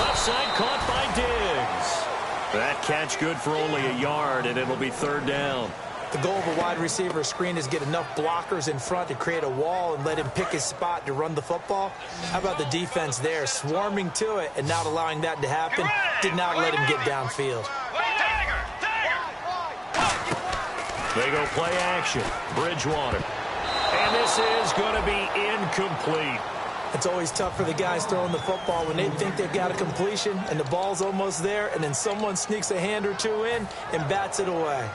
S3: Left side caught by Diggs. That catch good for only a yard, and it'll be 3rd down.
S4: The goal of a wide receiver screen is get enough blockers in front to create a wall and let him pick his spot to run the football. How about the defense there, swarming to it and not allowing that to happen? Did not let him get downfield.
S3: They go play action. Bridgewater. And this is going to be incomplete.
S4: It's always tough for the guys throwing the football when they think they've got a completion and the ball's almost there, and then someone sneaks a hand or two in and bats it away.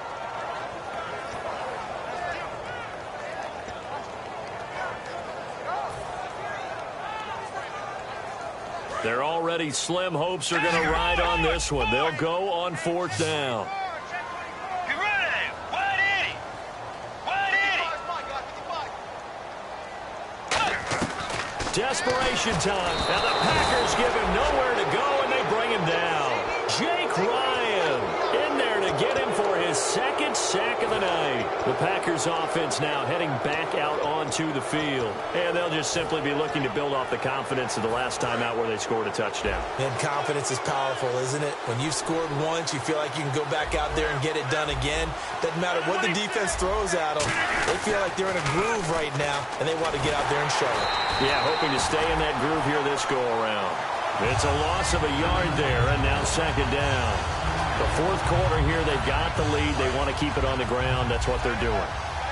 S3: They're already slim hopes are going to ride on this one. They'll go on 4th down. Desperation time. Now the Packers give him nowhere to go, and they bring him down. Jake Ryan in there to get him for his 2nd sack of the night. The Packers offense now heading back out onto the field. And they'll just simply be looking to build off the confidence of the last time out where they scored a touchdown.
S4: And confidence is powerful, isn't it? When you've scored once, you feel like you can go back out there and get it done again. Doesn't matter what the defense throws at them. They feel like they're in a groove right now, and they want to get out there and show it.
S3: Yeah, hoping to stay in that groove here this go-around. It's a loss of a yard there, and now 2nd down. The 4th quarter here, they've got the lead. They want to keep it on the ground. That's what they're doing.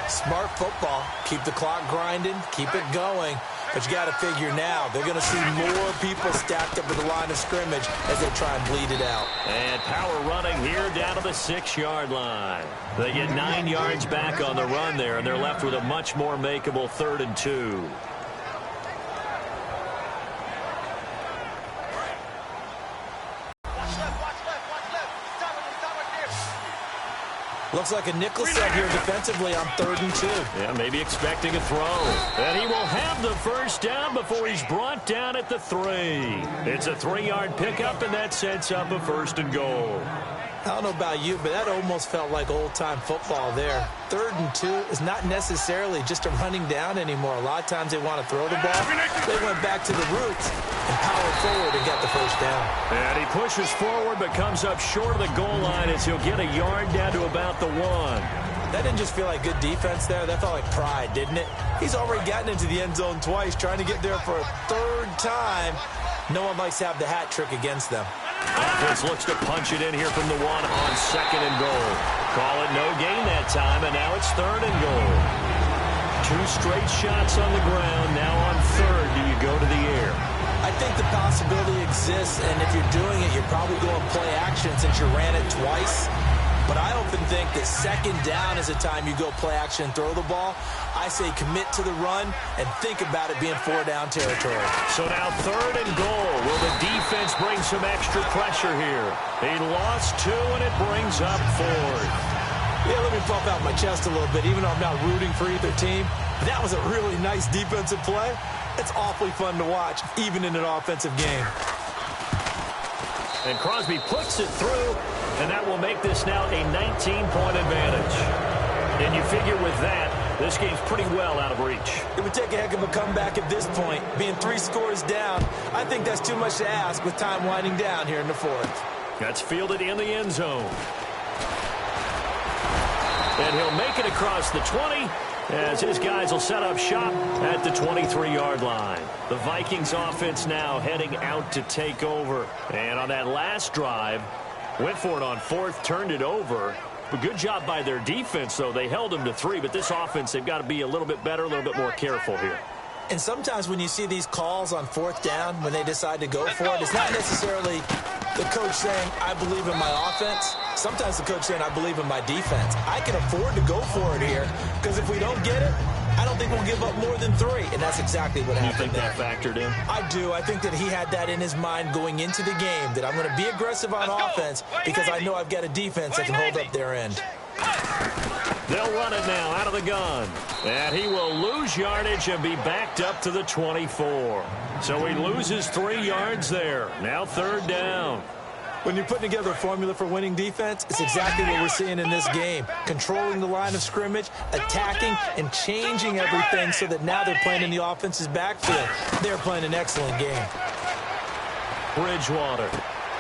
S4: Smart football. Keep the clock grinding. Keep it going. But you got to figure now, they're going to see more people stacked up at the line of scrimmage as they try and bleed it out.
S3: And power running here down to the 6-yard line. They get 9 yards back on the run there, and they're left with a much more makeable 3rd and 2.
S4: Looks like a nickel set here defensively on 3rd and 2.
S3: Yeah, maybe expecting a throw. And he will have the first down before he's brought down at the 3. It's a 3-yard pickup, and that sets up a 1st and goal.
S4: I don't know about you, but that almost felt like old-time football there. 3rd and 2 is not necessarily just a running down anymore. A lot of times they want to throw the ball. They went back to the roots and powered forward and got the first down.
S3: And he pushes forward but comes up short of the goal line as he'll get a yard down to about the 1.
S4: That didn't just feel like good defense there. That felt like pride, didn't it? He's already gotten into the end zone twice, trying to get there for a 3rd time. No one likes to have the hat trick against them.
S3: Offense looks to punch it in here from the 1 on 2nd and goal. Call it no gain that time, and now it's 3rd and goal. 2 straight shots on the ground. Now on 3rd, do you go to the air?
S4: I think the possibility exists, and if you're doing it, you're probably going play action since you ran it twice. But I often think that 2nd down is the time you go play action and throw the ball. I say commit to the run and think about it being 4-down territory.
S3: So now 3rd and goal. Will the defense bring some extra pressure here? He lost 2, and it brings up 4th.
S4: Yeah, let me pump out my chest a little bit, even though I'm not rooting for either team. That was a really nice defensive play. It's awfully fun to watch, even in an offensive game.
S3: And Crosby puts it through, and that will make this now a 19-point advantage. And you figure with that, this game's pretty well out of reach.
S4: It would take a heck of a comeback at this point. Being 3 scores down, I think that's too much to ask with time winding down here in the 4th.
S3: That's fielded in the end zone. And he'll make it across the 20 as his guys will set up shop at the 23-yard line. The Vikings offense now heading out to take over. And on that last drive, went for it on 4th, turned it over. A good job by their defense, though. They held them to 3, but this offense, they've got to be a little bit better, a little bit more careful here.
S4: And sometimes when you see these calls on 4th down, when they decide to go for it, it's not necessarily the coach saying, I believe in my offense. Sometimes the coach saying, I believe in my defense. I can afford to go for it here, because if we don't get it, I don't think we'll give up more than 3, and that's exactly what happened there.
S3: You think that factored in?
S4: I do. I think that he had that in his mind going into the game, that I'm going to be aggressive on offense because I know I've got a defense that can hold up their end.
S3: They'll run it now out of the gun. And he will lose yardage and be backed up to the 24. So he loses 3 yards there. Now 3rd down.
S4: When you're putting together a formula for winning defense, it's exactly what we're seeing in this game. Controlling the line of scrimmage, attacking, and changing everything so that now they're playing in the offense's backfield. They're playing an excellent game.
S3: Bridgewater.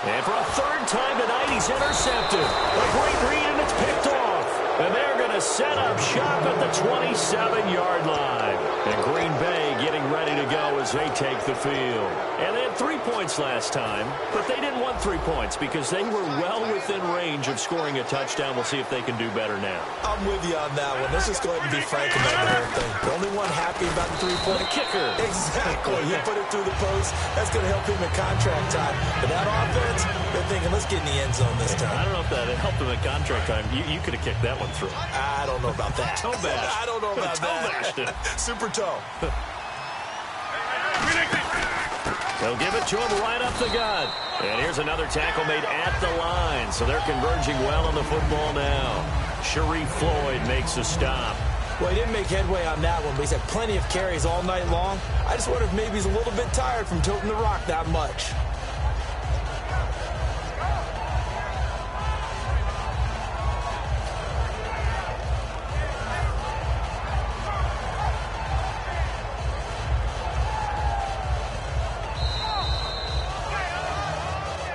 S3: And for a 3rd time tonight, he's intercepted. A great read, and it's picked off. And they're going to set up shop at the 27-yard line. And Green Bay getting ready to go as they take the field. And they had 3 points last time, but they didn't want 3 points because they were well within range of scoring a touchdown. We'll see if they can do better now.
S4: I'm with you on that one. Let's just go ahead and be frank about the whole thing. The only one happy about the 3-point
S3: kicker.
S4: Exactly. You put it through the post. That's going to help him in contract time. But that offense, they're thinking, let's get in the end zone this time.
S3: I don't know if that helped him in contract time. You could have kicked that one through.
S4: I don't know about that.
S3: Toe bash.
S4: I don't know about that. Super toe.
S3: They'll give it to him right up the gut. And here's another tackle made at the line. So they're converging well on the football now. Sharif Floyd makes a stop.
S4: Well, he didn't make headway on that one, but he's had plenty of carries all night long. I just wonder if maybe he's a little bit tired from toting the rock that much.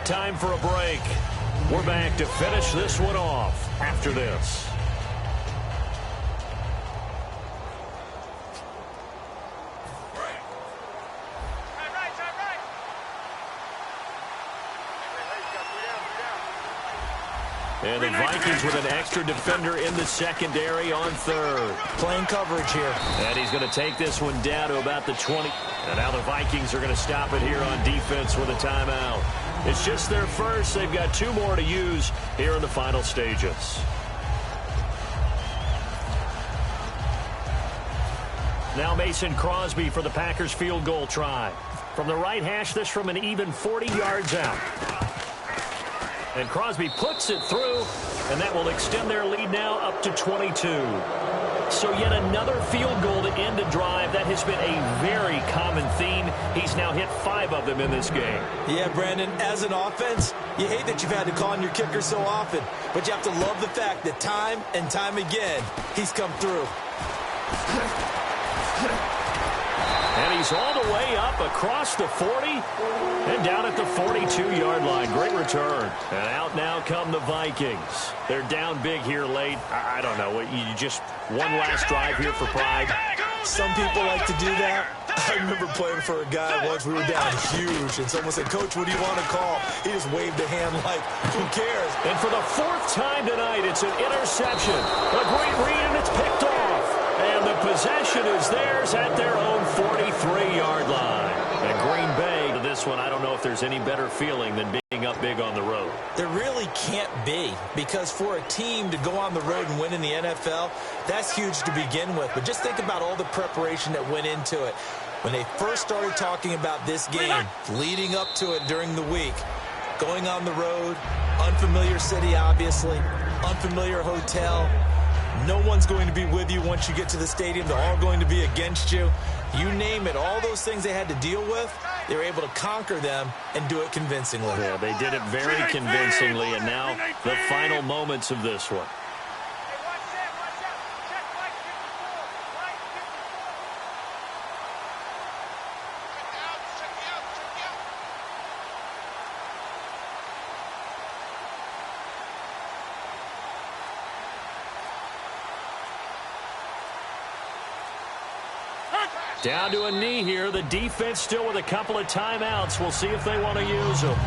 S3: Time for a break. We're back to finish this one off after this. And the Vikings with an extra defender in the secondary on third.
S4: Playing coverage here.
S3: And he's going to take this one down to about the 20. And now the Vikings are going to stop it here on defense with a timeout. It's just their first. They've got 2 more to use here in the final stages. Now Mason Crosby for the Packers field goal try. From the right hash, this from an even 40 yards out. And Crosby puts it through, and that will extend their lead now up to 22. So yet another field goal to end a drive. That has been a very common theme. He's now hit 5 of them in this game.
S4: Yeah, Brandon, as an offense, you hate that you've had to call on your kicker so often, but you have to love the fact that time and time again, he's come through.
S3: And he's all the way up across the 40 and down at the 42-yard line. Great return. And out now come the Vikings. They're down big here late. I don't know. You just one last drive here for pride.
S4: Some people like to do that. I remember playing for a guy once. We were down huge, and someone said, "Coach, what do you want to call?" He just waved a hand like, who cares?
S3: And for the 4th time tonight, it's an interception. A great read, and it's picked off. And the possession is theirs at their own 43-yard line. And Green Bay, to this one, I don't know if there's any better feeling than being up big on the road.
S4: There really can't be, because for a team to go on the road and win in the NFL, that's huge to begin with. But just think about all the preparation that went into it. When they first started talking about this game, leading up to it during the week, going on the road, unfamiliar city, obviously, unfamiliar hotel. No one's going to be with you once you get to the stadium. They're all going to be against you. You name it, all those things they had to deal with, they were able to conquer them and do it convincingly.
S3: Yeah, they did it very convincingly, and now the final moments of this one. Down to a knee here. The defense still with a couple of timeouts. We'll see if they want to use them.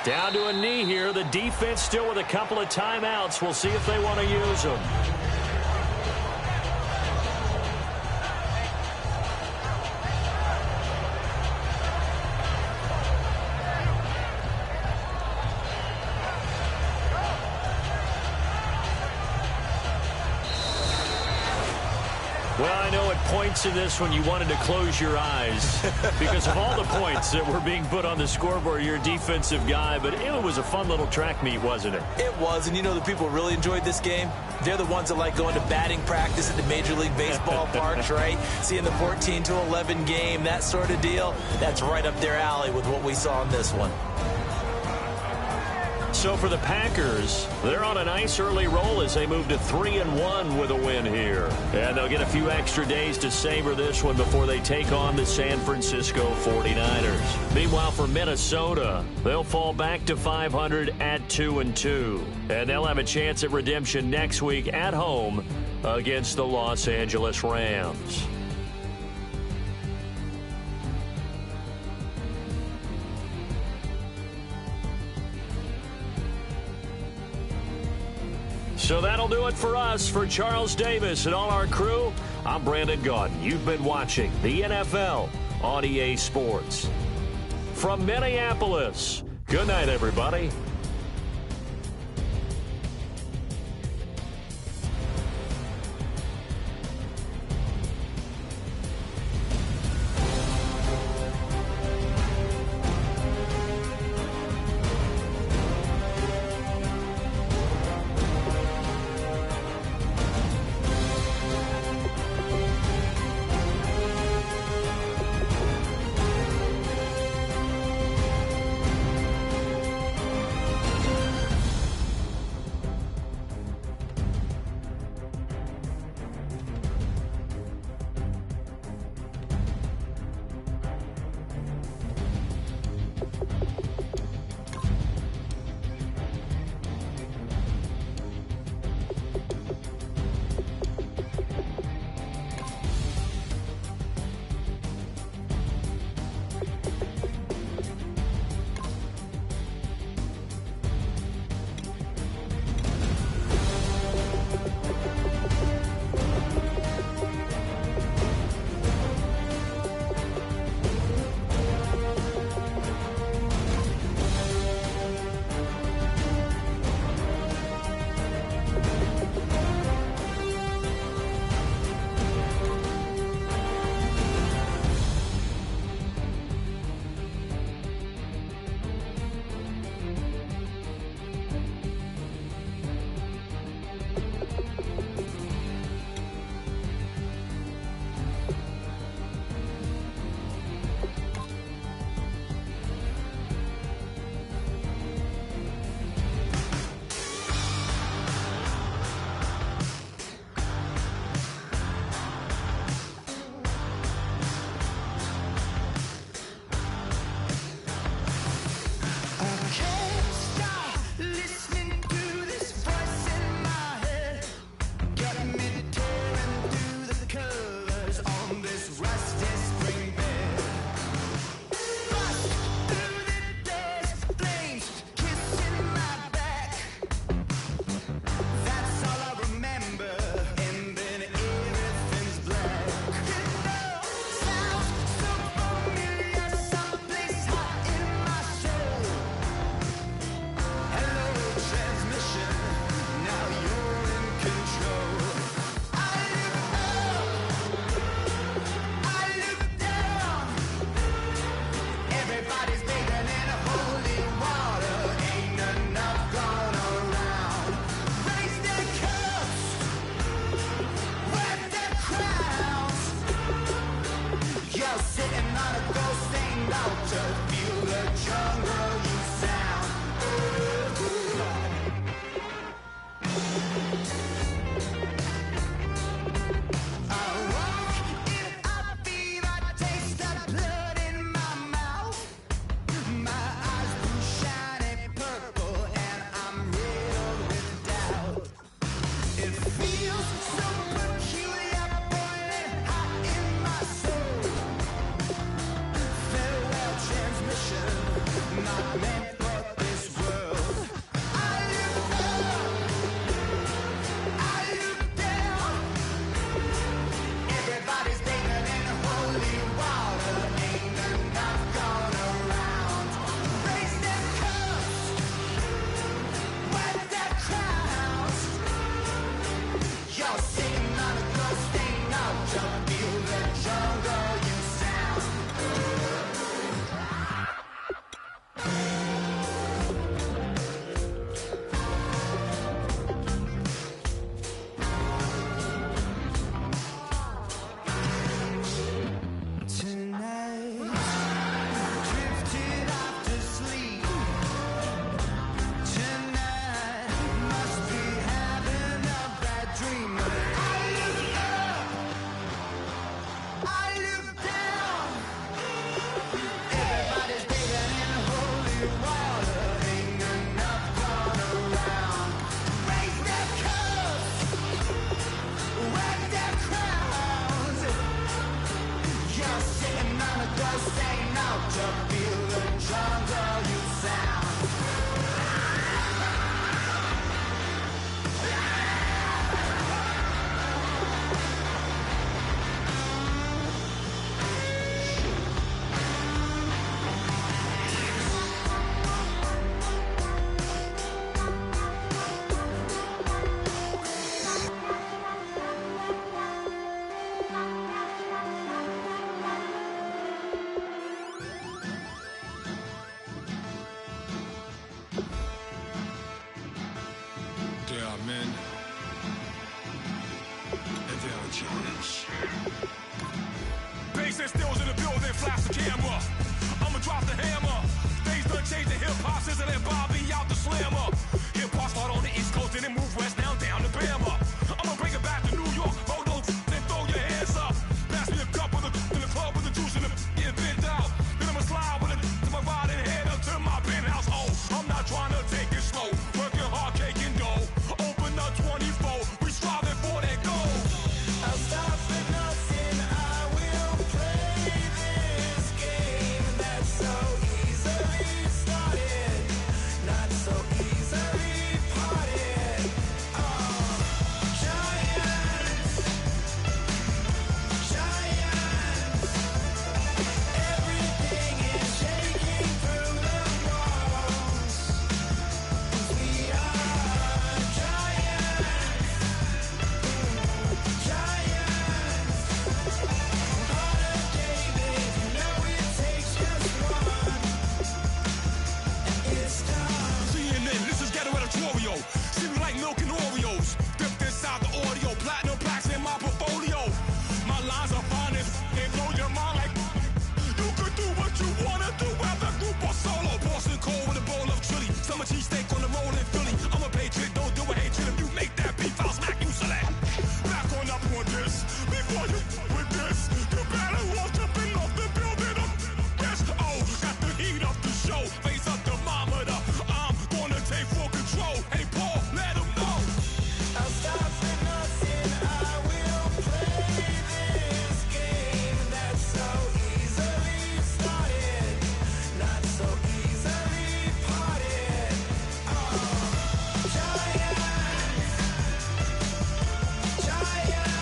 S3: Down to a knee here. The defense still with a couple of timeouts. We'll see if they want to use them. Well, I know at points in this one you wanted to close your eyes because of all the points that were being put on the scoreboard. You're a defensive guy, but it was a fun little track meet, wasn't it?
S4: It was, and you know the people who really enjoyed this game? They're the ones that like going to batting practice at the Major League Baseball parks, right? Seeing the 14-11 game, that sort of deal. That's right up their alley with what we saw in this one.
S3: So for the Packers, they're on a nice early roll as they move to 3-1 with a win here. And they'll get a few extra days to savor this one before they take on the San Francisco 49ers. Meanwhile, for Minnesota, they'll fall back to 500 at 2-2. And they'll have a chance at redemption next week at home against the Los Angeles Rams. So that'll do it for us. For Charles Davis and all our crew, I'm Brandon Gaudin. You've been watching the NFL on EA Sports. From Minneapolis, good night, everybody.
S1: Bass stills in the building, flash the camera. I'ma drop the hammer. Things done changed the hip-hop since I let Bobby out the slammer. Hip-hop start on the East Coast and then move west down to Bama. I'ma bring it back to New York. Hold on, then throw your hands up. Pass me a cup in the club with the juice and the get bent out. Then I'ma slide with it to my ride and head up to my penthouse. Oh, I'm not trying to take it slow. Working hard, caking dough. Open up 24. We striving for that goal.
S6: I'll stop at nothing. I will play this game that's so easily started, not so easily parted. Giants, giants, everything is shaking through the walls. We are giants, giants. Heart of David, you know it takes just one, and it's time.
S1: CNN, this is ghetto editorial. See me like milk and Oreos. Dipped inside the audio, platinum plaques in my portfolio. My lines are finest, they blow your mind like you could do what you wanna do, whether group or solo. Boston cold with a bowl of chili, summer cheesesteak on the roll in Philly. I'm a patriot, don't do a hatred. If you make that beef, I'll smack you select. Back on up on this, before you with this, you better walk jumping off the building up. Yes, oh, got the heat up the show, face up the thermometer. I'm gonna take full control. Hey Paul, let him know.
S6: I'll stop at nothing. I will play this game that's so easily started, not so easily parted. Giants, giants,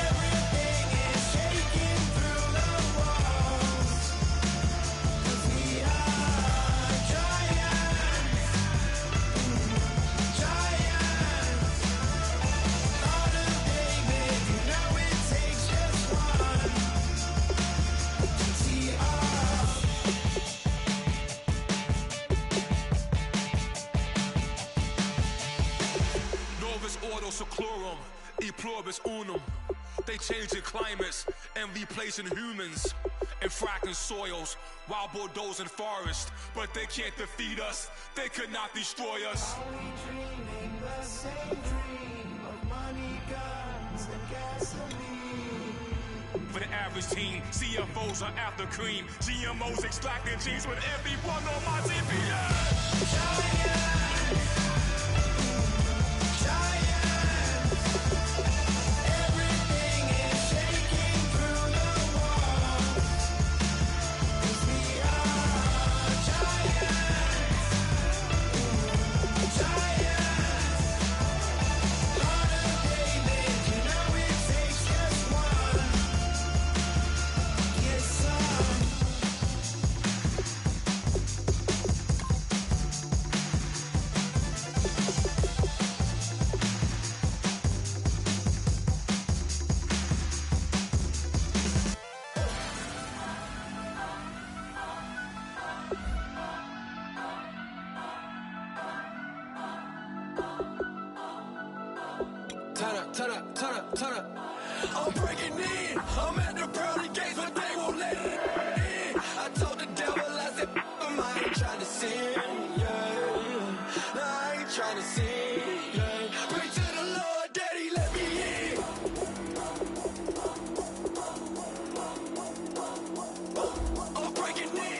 S6: everything is shaking through the walls. 'Cause we are giants, giants. Heart of David, you know it takes just one. TR.
S1: Novus ordo seclorum, e pluribus unum. They changing climates and replacing humans and fracking soils, wild bulldozing forests. But they can't defeat us, they could not destroy us.
S6: Are we dreaming the same dream of money, guns, and gasoline?
S1: For the average teen, CFOs are after cream. GMOs extracting genes with everyone on my TV.
S6: Everything is shaking through the walls. 'Cause we are giants. Harder David, you know it takes just one. Get some.
S1: Turn up. I'm breaking in. I'm at the pearly gates, but they won't let it in. I told the devil, I said, I ain't trying to sin, yeah. No, I ain't trying to sin, yeah. Pray to the Lord, Daddy, let me in. I'm breaking in.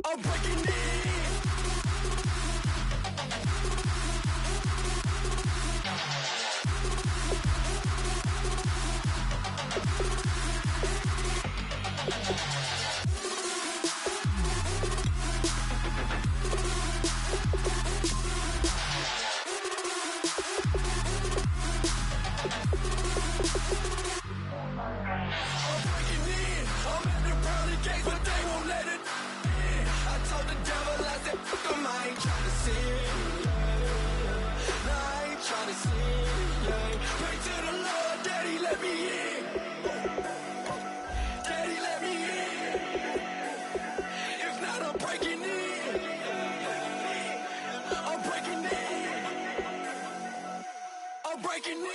S1: I'm breaking in. I'm at the pearly gates, but they won't let it in. I told the devil, I said, I ain't trying to sin, yeah. No, I ain't trying to sin, yeah. Pray to the Lord, Daddy, let me in. Daddy, let me in. If not, I'm breaking in. I'm breaking in. I'm breaking in.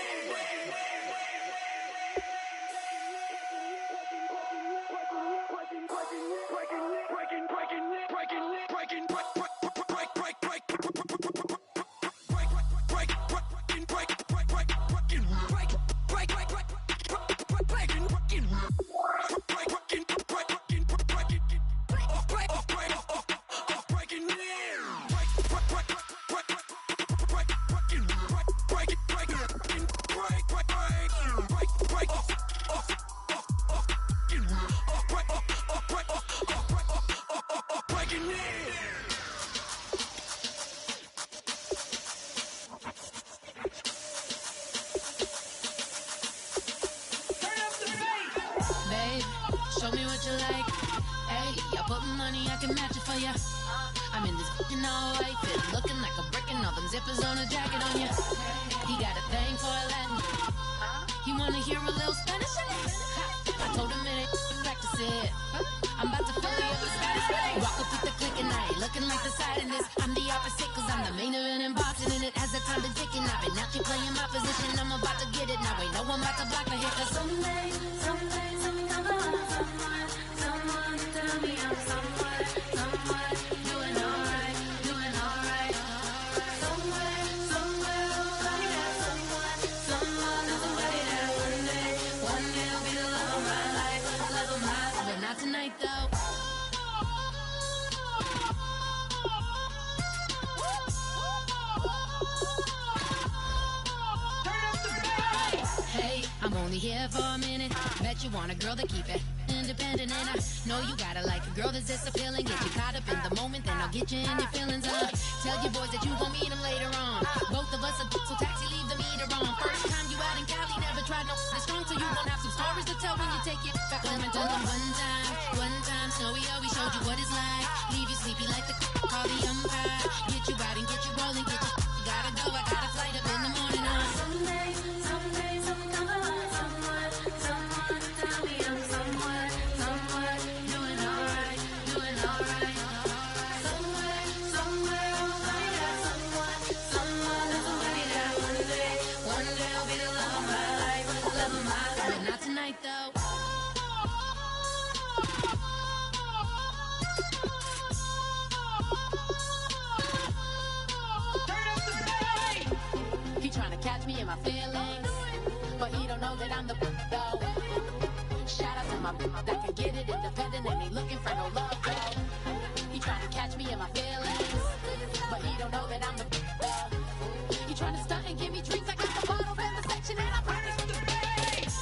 S7: Babe, show me what you like. Hey, I put money, I can match it for ya. I'm in this fucking all white fit, looking like a brick and all them zippers on a jacket on ya. He got a thing for a Latin. He wanna hear a little Spanish in it. I told him it ain't practice it. I'm about to fill you up with Spanish. Walk up with the click and I ain't looking like the side in this. I'm the opposite cause I'm the main event and boxing in it. As the time been ticking, I've been out here playing my position. I'm about to get it now. Ain't no one about to block the hit. Cause someday, something come along. Someone tell me I'm someone doing alright. Somewhere, I got someone I'm only here for a minute. Bet you want a girl to keep it independent, and I know you gotta like a girl that's this appealing. Get you caught up in the moment, then I'll get you in your feelings. Tell your boys that you gon' meet them later on. Both of us are so taxi, leave the meter on. First time you out in Cali, never tried no this strong, so you gon' have some stories to tell when you take it back home and tell them one time, Snowy always showed you what it's like. Leave you sleepy like the call the umpire. Get you out and get you rolling, get you gotta go. I got a flight up in the morning. Someday, someone tell me I'm somewhere, doing alright. Somewhere I'll find out somebody that one day I'll be the love of my life, but not tonight though. He tryna catch me in my feelings, but he don't know that I'm the though. Shout out to my that can get it independent and ain't looking for no love though. He tryna catch me in my feelings, but he don't know that I'm the though. He tryna stunt and give me drinks. I got the bottles in the section and I promise to the face.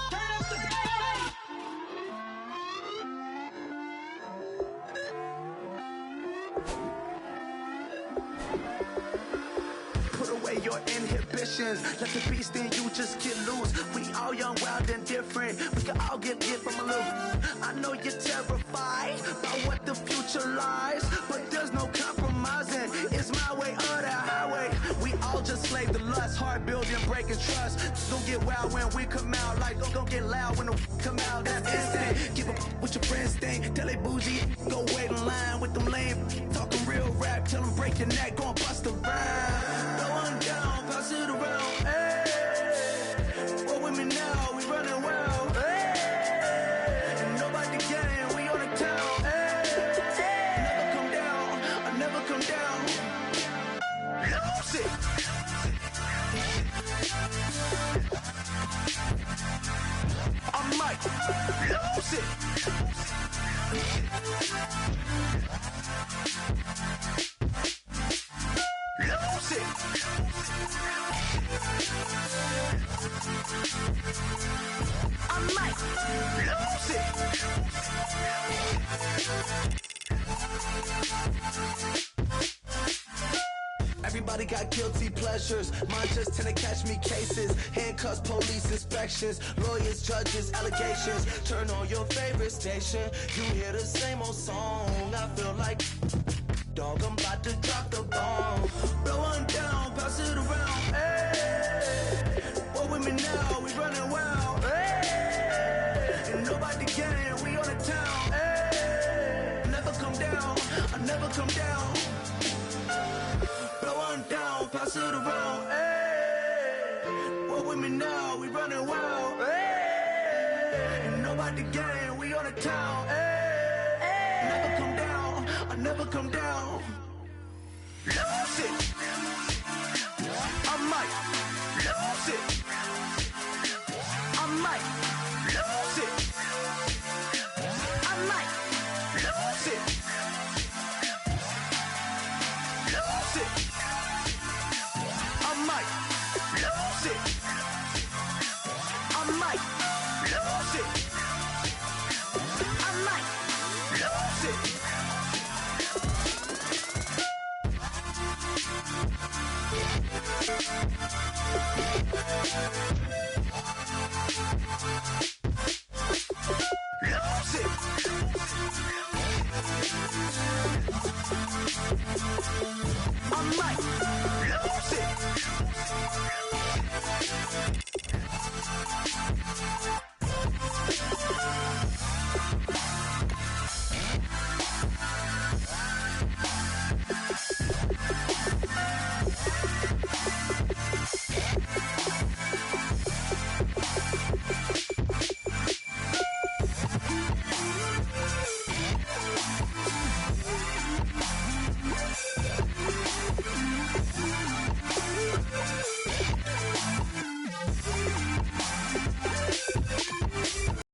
S7: Turn up the bass.
S8: Put away your inhibitions. Let the beast in you just get loose. We all young, wild, and different. We can all get from a little. I know you're terrified by what the future lies, but there's no compromising. It's my way or the highway. We all just slave the lust, heart building, breaking trust. Don't get wild when we come out. Like don't get loud when the come out. That's instant. Give up what your friends think. Tell they bougie. Go wait in line with them lame. Talking real rap. Tell them break your neck. Go and bust a rhyme. No one down. Pass it around. Hey. Roll with me now. We running wild. Hey. And nobody gang. We on the town. Hey. Never come down. I never come down. Lose it. I might lose it. Lose it. I might lose it. Everybody got guilty pleasures. Mine just tend to catch me cases. Handcuffs, police inspections, lawyers, judges, allegations. Turn on your favorite station. You hear the same old song. I feel like dog, I'm about to drop the bomb. Blow one down, pass it around. Hey, what with me now? We running wild. Hey, and nobody gang. We on the town. Hey, never come down. I never come down. Blow one down, pass it around. Hey, what with me now? We running wild. Hey, and nobody gang. We on the town. Hey, never come down. I never come down. Lose it. I might lose it. I might lose it. I might lose it. Lose it. I might lose it. I might lose it. I might lose it. Lose it. I might lose it.